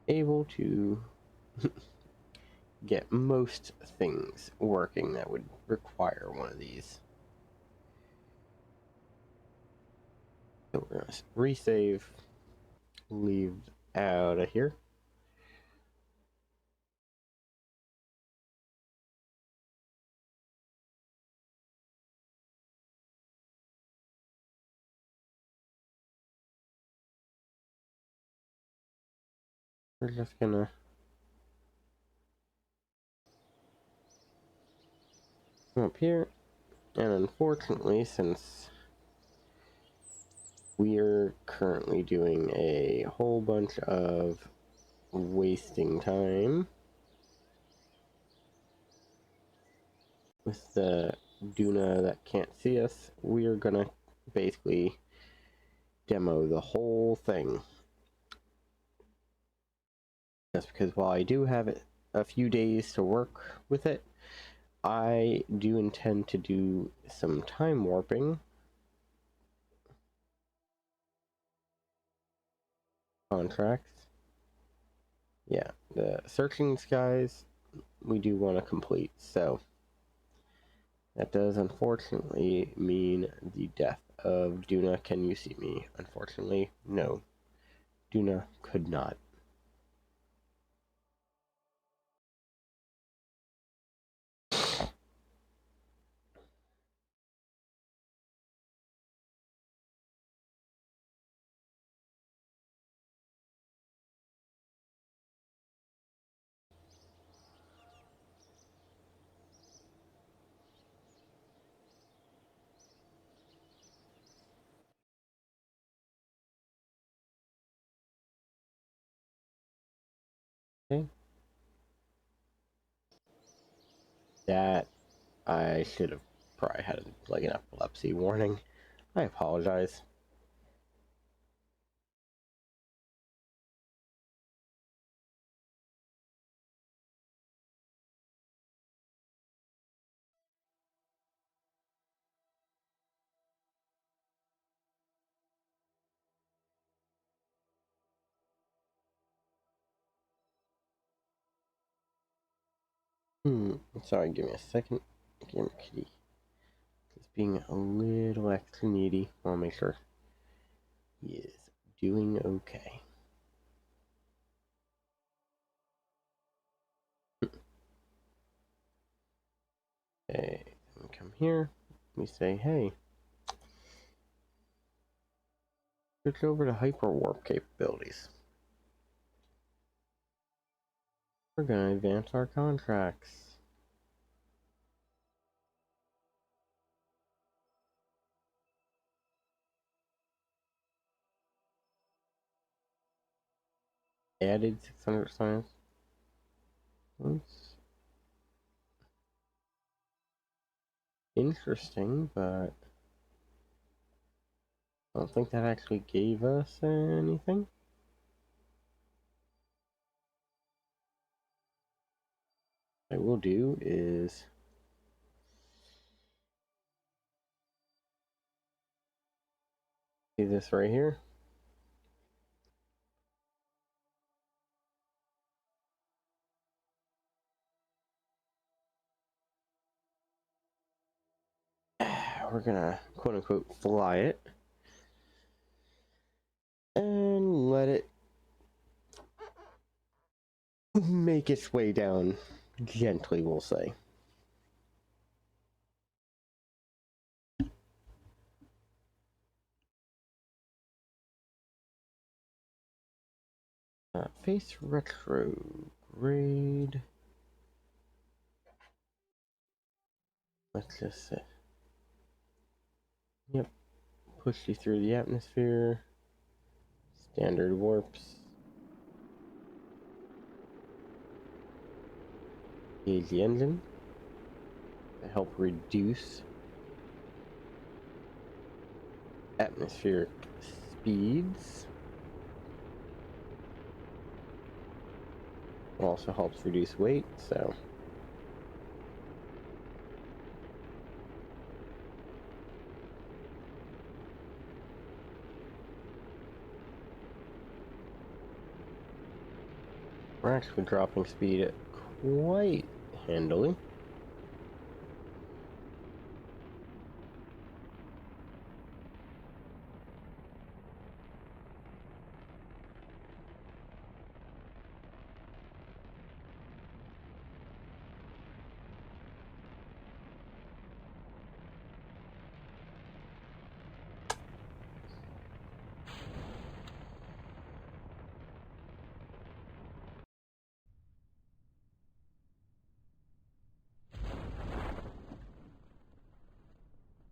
able to get most things working that would require one of these. So we're going to resave, leave out of here. We're just gonna come up here, and unfortunately, since we're currently doing a whole bunch of wasting time with the Duna that can't see us, we're gonna basically demo the whole thing. Just because while I do have it a few days to work with it, I do intend to do some time warping contracts. Yeah, the searching skies we do want to complete, so that does unfortunately mean the death of Duna. Can you see me? Unfortunately, no. Duna could not. Okay. That I should have probably had like an epilepsy warning. I apologize. Sorry, give me a second. Gamer kitty is being a little extra needy. I'll make sure he is doing okay. Okay, we come here. We say, hey, switch over to hyperwarp capabilities. We're gonna advance our contracts. Added 600 science. That's interesting, but I don't think that actually gave us anything. What I will do is see this right here. We're gonna quote unquote fly it and let it make its way down gently, we'll say. Face retrograde. Let's just say, yep, push you through the atmosphere. Standard warps. Engage the engine to help reduce atmospheric speeds. Also helps reduce weight, so we're actually dropping speed quite handily.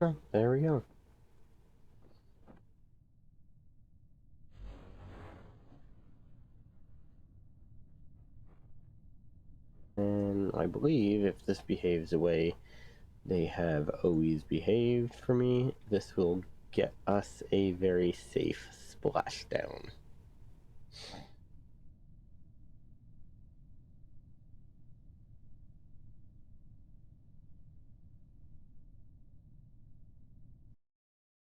Oh, there we go. And I believe if this behaves the way they have always behaved for me, this will get us a very safe splashdown.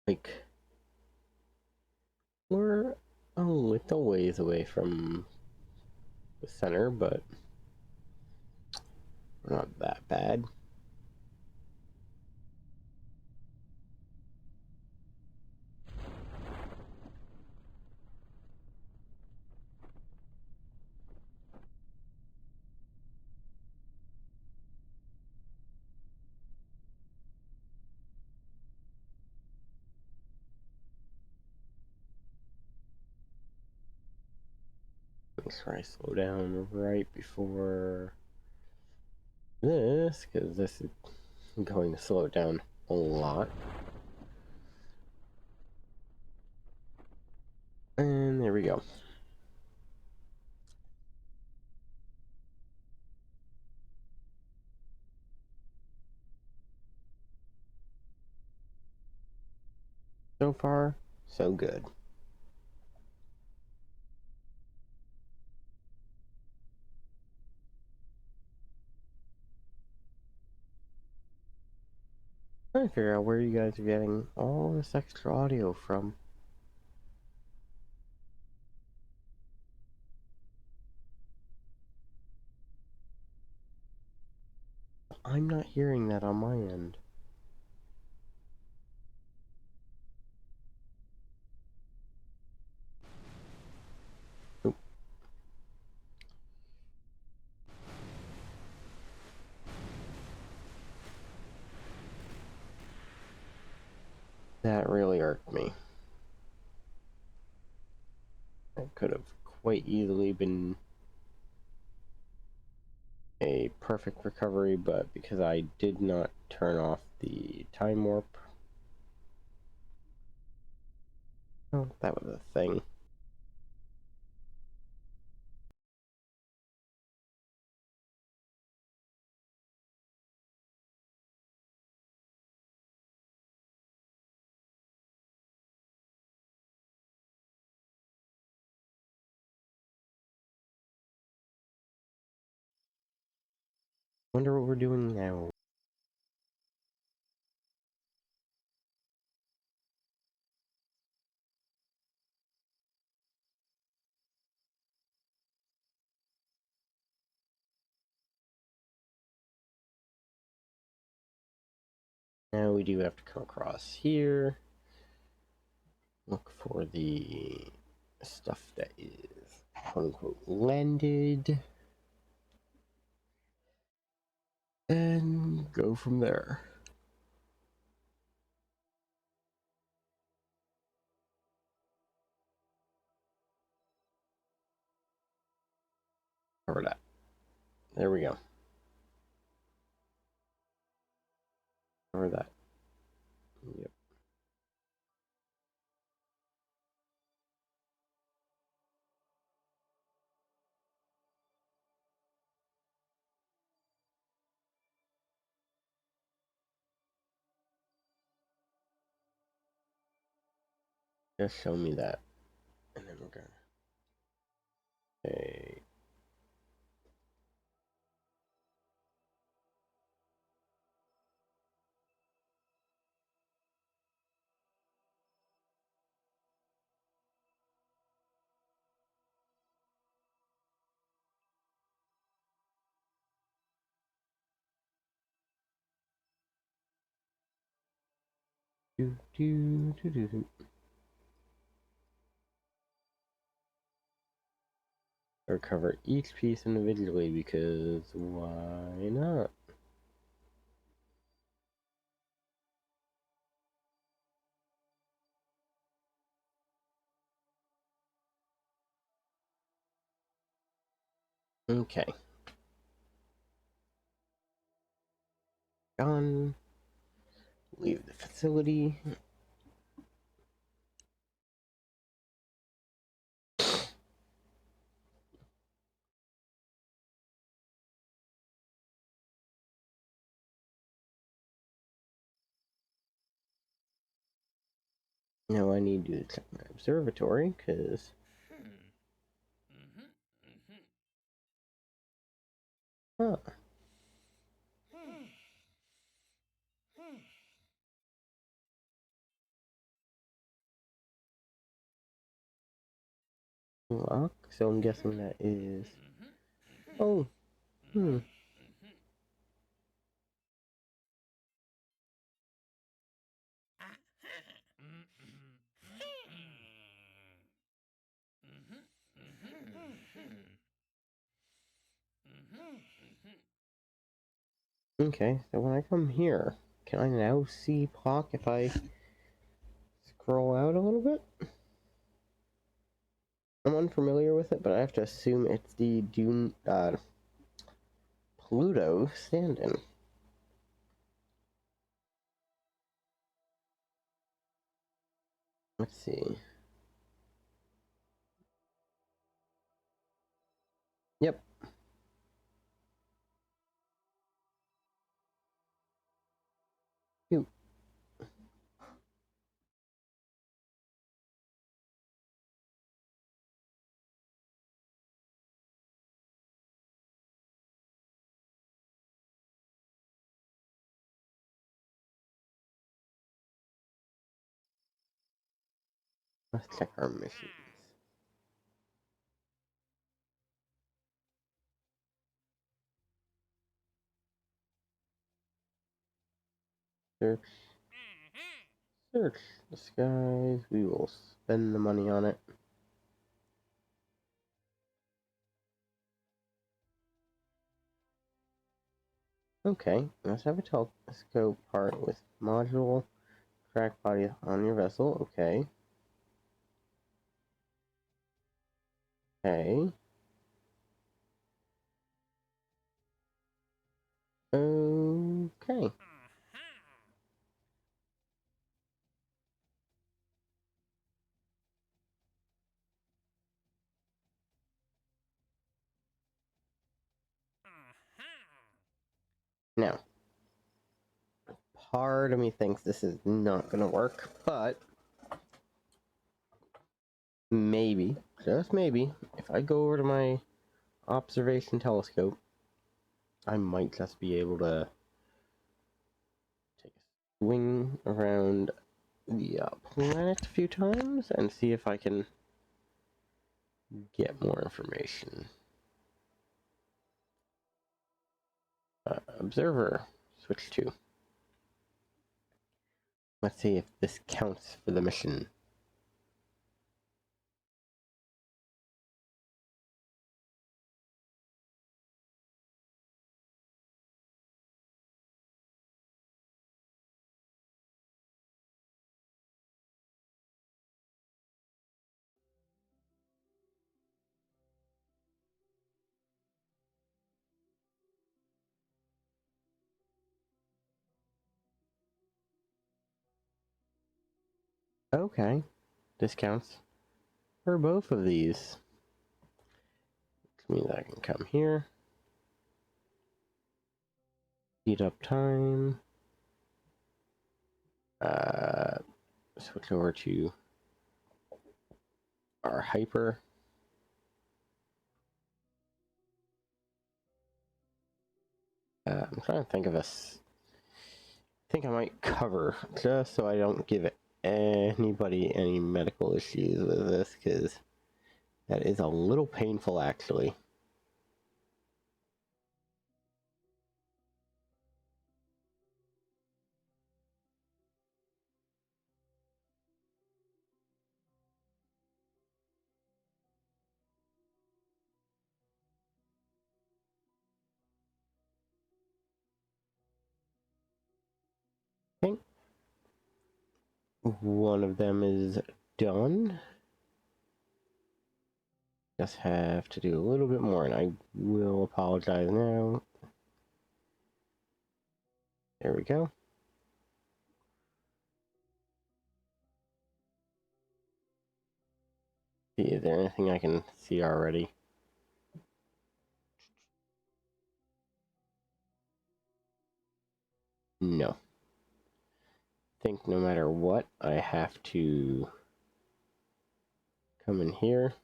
Like, we're a little ways away from the center, but we're not that bad. Make sure I slow down right before this, because this is going to slow it down a lot. And there we go. So far, so good. Trying to figure out where you guys are getting all this extra audio from. I'm not hearing that on my end. Oop. That really irked me. That could have quite easily been a perfect recovery, but because I did not turn off the time warp. Oh, that was a thing. Wonder what we're doing now. Now we do have to come across here. Look for the stuff that is quote unquote landed. And go from there. cover that. There we go. Cover that. Yep. Just show me that. And then we're gonna. Okay. Do, do, do, do, do. Or cover each piece individually because why not? Okay. Gone. Leave the facility. Now I need to check my observatory because. Huh. Lock. So I'm guessing that is. Oh. Hmm. Okay, so when I come here, can I now see Pock if I scroll out a little bit? I'm unfamiliar with it, but I have to assume it's the Pluto stand-in. Let's see. Yep. Ooh. Let's check our missions. Search. Search the skies. We will spend the money on it. Okay, let's have a telescope part with module track body on your vessel. Okay. Okay. Okay. Now, part of me thinks this is not gonna work, but maybe, just maybe, if I go over to my observation telescope, I might just be able to take a swing around the planet a few times and see if I can get more information. Observer, switch to. Let's see if this counts for the mission. Okay, discounts for both of these. Which means I can come here, speed up time, switch over to our hyper. I'm trying to think of this. I think I might cover just so I don't give anybody any medical issues with this, because that is a little painful actually. Okay. One of them is done. Just have to do a little bit more, and I will apologize now. There we go. See, is there anything I can see already? No. I think no matter what, I have to come in here,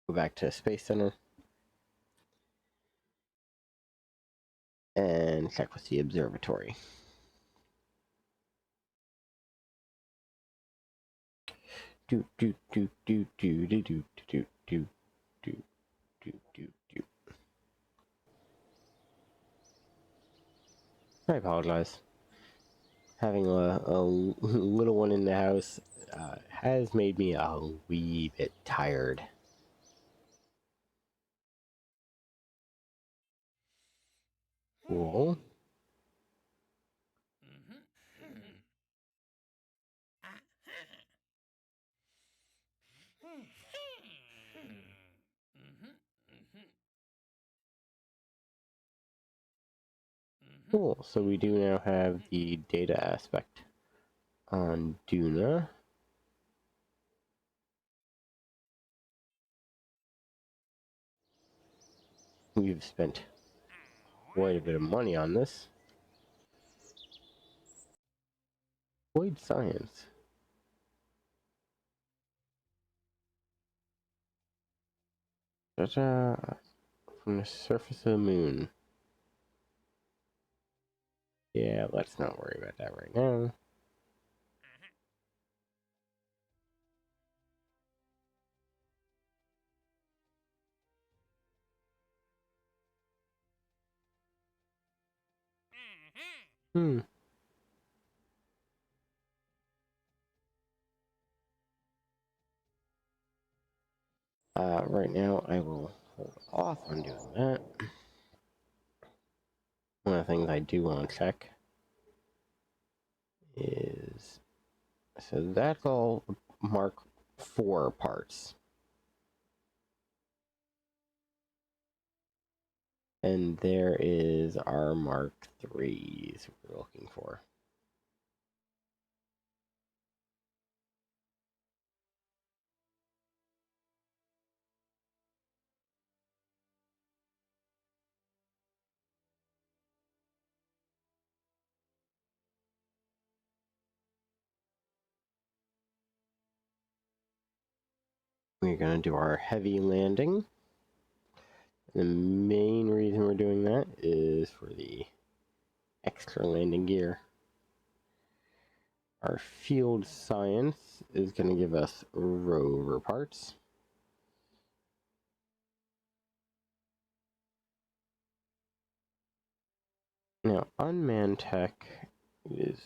go back to Space Center, and check with the observatory. Do do do do do do do do do do do do do. I apologize. Having a little one in the house has made me a wee bit tired. Cool. Cool. So we do now have the data aspect on Duna. We've spent quite a bit of money on this. Void science. Data from the surface of the moon. Yeah, let's not worry about that right now. Hmm. Right now I will hold off on doing that. One of the things I do want to check is, so that's all Mark 4 parts. And there is our Mark 3s we're looking for. We're going to do our heavy landing. The main reason we're doing that is for the extra landing gear. Our field science is going to give us rover parts. Now, unmanned tech is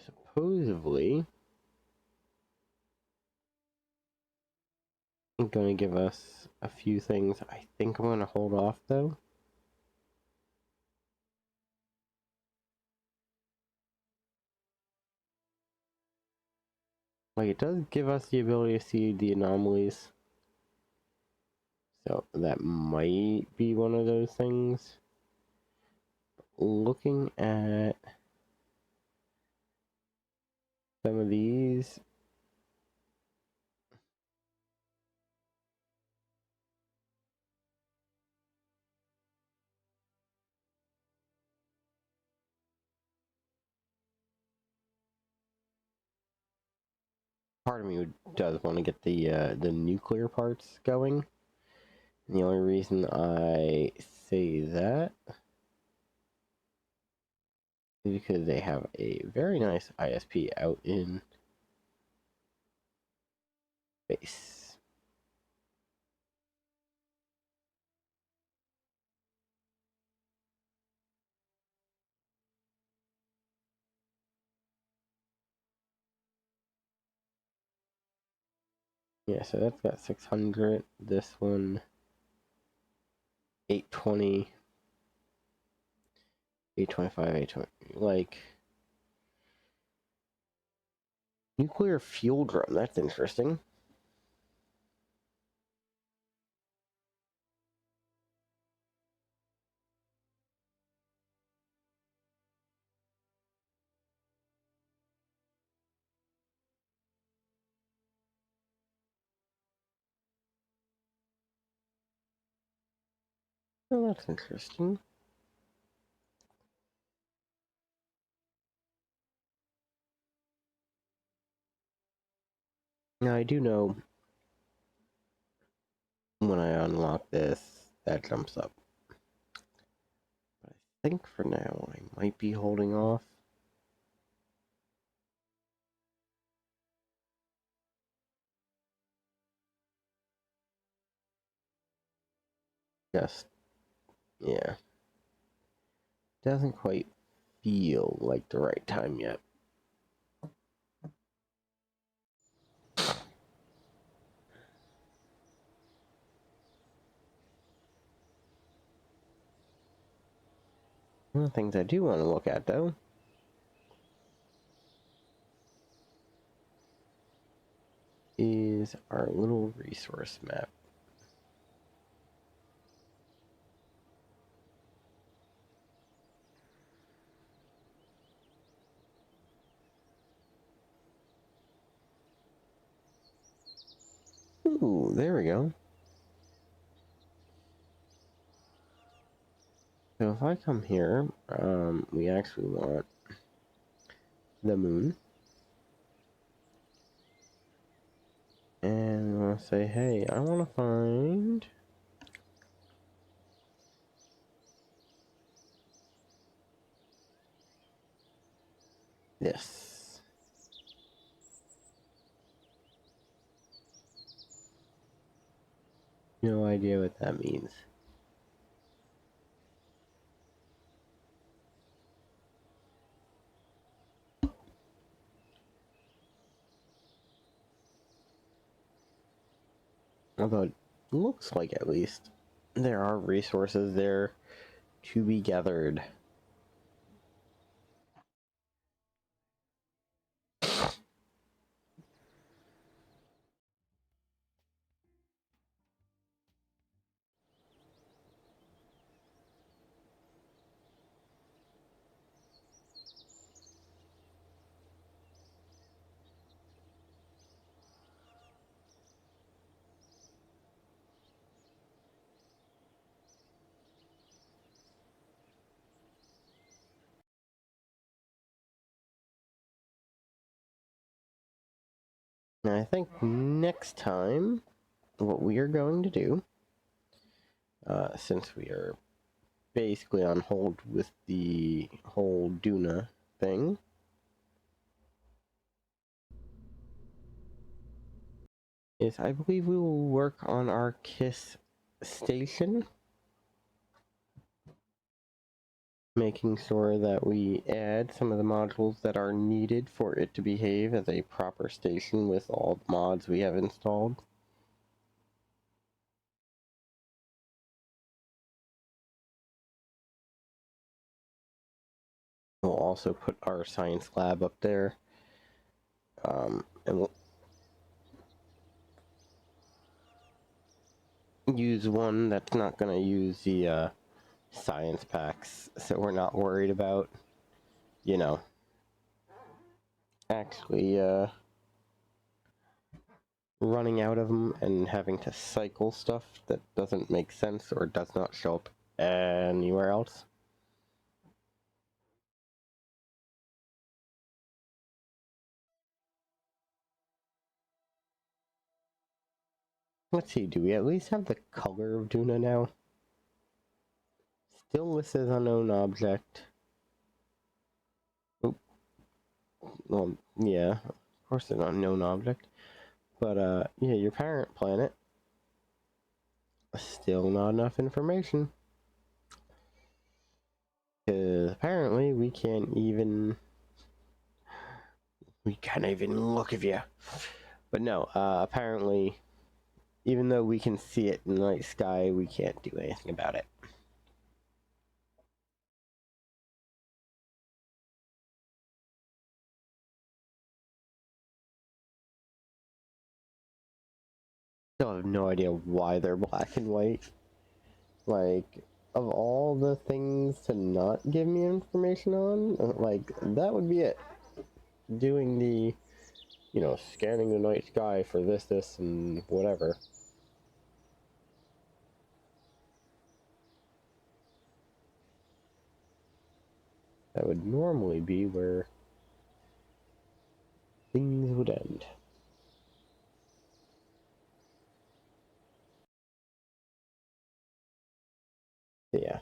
supposedly going to give us a few things. I think I'm going to hold off though. Like, it does give us the ability to see the anomalies. So that might be one of those things. Looking at some of these. Part of me does want to get the nuclear parts going. And the only reason I say that is because they have a very nice ISP out in space. Yeah, so that's got 600. This one, 820, 825, 820. Like, nuclear fuel drum. That's interesting. Oh, that's interesting. Now, I do know when I unlock this, that jumps up. But I think for now, I might be holding off. Just, yeah. Doesn't quite feel like the right time yet. One of the things I do want to look at, though, is our little resource map. Ooh, there we go. So if I come here, we actually want the moon. And we want to say, hey, I want to find this. No idea what that means. Although it looks like at least there are resources there to be gathered. And I think next time, what we are going to do, since we are basically on hold with the whole Duna thing, is I believe we will work on our KISS station, making sure that we add some of the modules that are needed for it to behave as a proper station with all the mods we have installed. We'll also put our science lab up there, and we'll use one that's not going to use the science packs, so we're not worried about, you know, actually running out of them and having to cycle stuff that doesn't make sense or does not show up anywhere else. Let's see, do we at least have the color of Duna now? Still listed as unknown object. Oh, well, yeah, of course it's an unknown object. But, yeah, your parent planet. Still not enough information. Because apparently we can't even look at you. But no, apparently, even though we can see it in the night sky, we can't do anything about it. Still have no idea why they're black and white. Like, of all the things to not give me information on, like, that would be it. Doing the, scanning the night sky for this, and whatever. That would normally be where things would end. But yeah.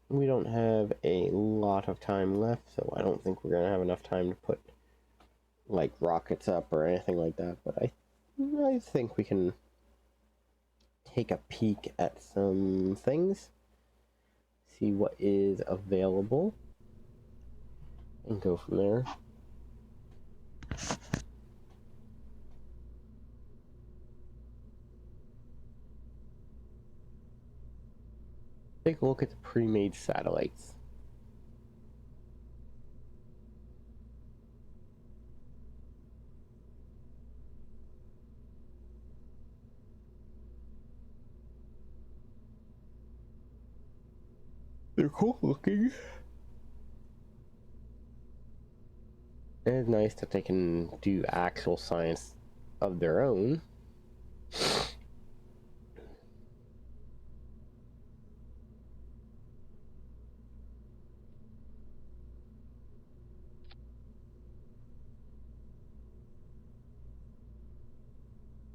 We don't have a lot of time left, so I don't think we're going to have enough time to put, like, rockets up or anything like that, but I think we can take a peek at some things, see what is available, and go from there. Take a look at the pre-made satellites. They're cool looking. And it's nice that they can do actual science of their own.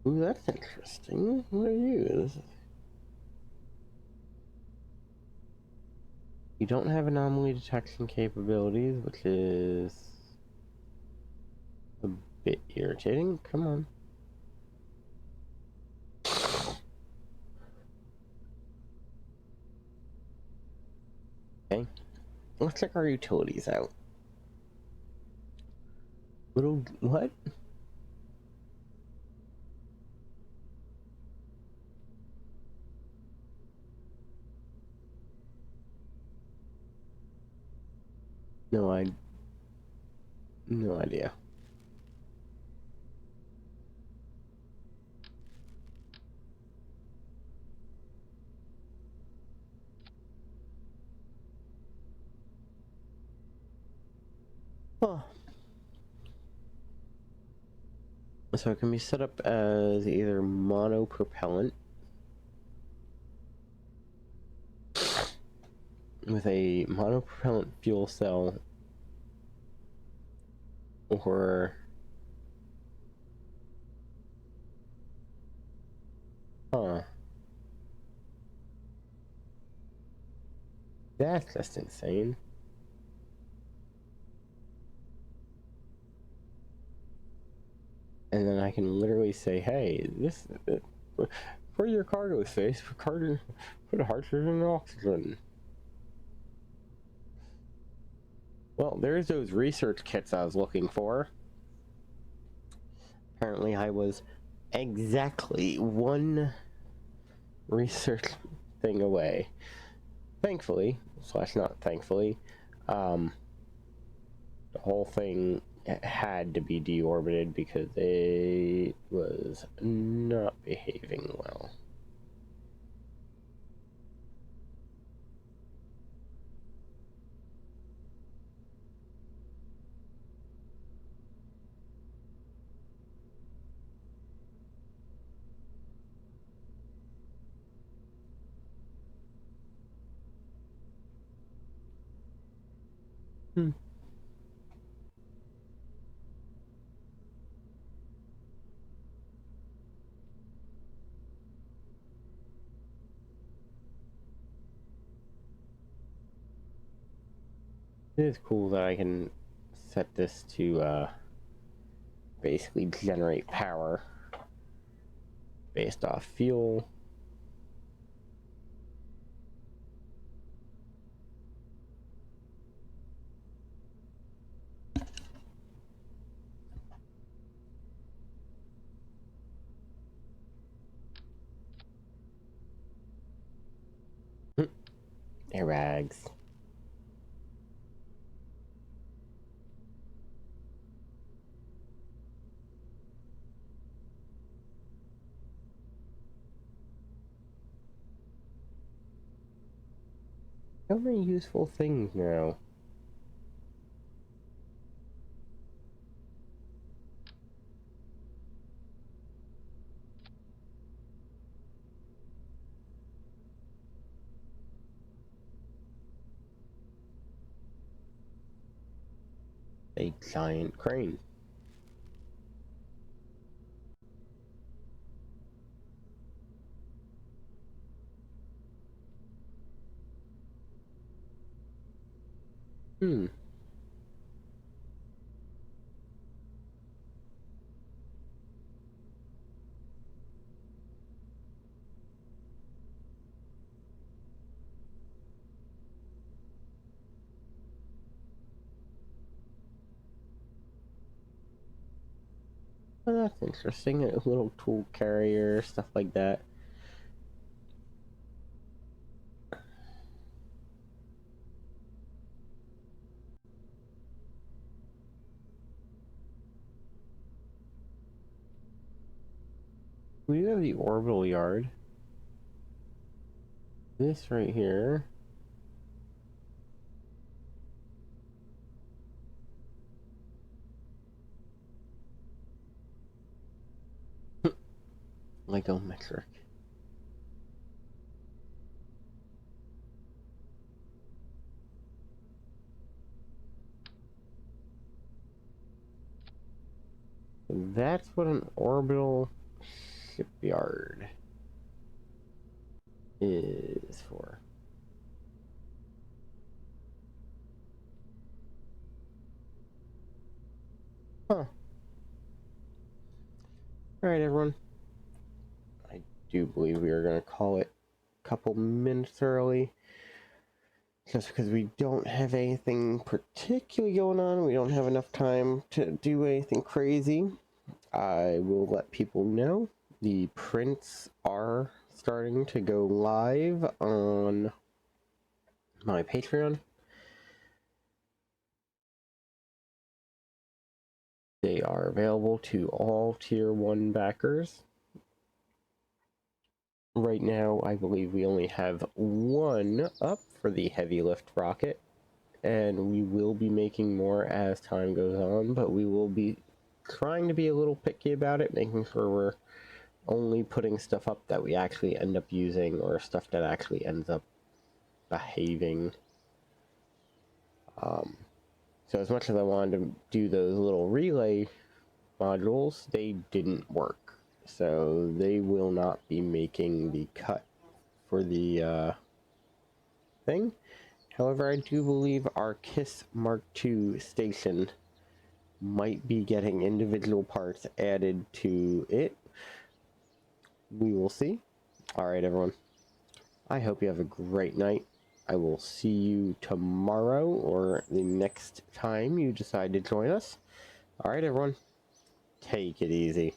Ooh, that's interesting. What are you? You don't have anomaly detection capabilities, which is a bit irritating. Come on. Okay. Let's check our utilities out. Little what? No idea. Huh. So it can be set up as either monopropellant with a monopropellant fuel cell, or that's just insane. And then I can literally say, hey, this for your cargo space, put hydrogen and oxygen. Well, there's those research kits I was looking for. Apparently I was exactly one research thing away. Thankfully, / not thankfully, the whole thing had to be deorbited because it was not behaving well. Hmm. It is cool that I can set this to basically generate power based off fuel. Airbags. So many useful things now. A giant crane. Hmm. Well, that's interesting. A little tool carrier, stuff like that. We do have the orbital yard. This right here. Lego metric. That's what an orbital shipyard is for. Huh. Alright, everyone. I do believe we are going to call it a couple minutes early. Just because we don't have anything particularly going on. We don't have enough time to do anything crazy. I will let people know the prints are starting to go live on my Patreon. They are available to all tier 1 backers. Right now, I believe we only have one up for the heavy lift rocket, and we will be making more as time goes on, but we will be trying to be a little picky about it, making sure we're only putting stuff up that we actually end up using, or stuff that actually ends up behaving. So as much as I wanted to do those little relay modules, they didn't work. So they will not be making the cut for the thing. However, I do believe our KISS Mark II station might be getting individual parts added to it. We will see. Alright, everyone. I hope you have a great night. I will see you tomorrow or the next time you decide to join us. Alright, everyone. Take it easy.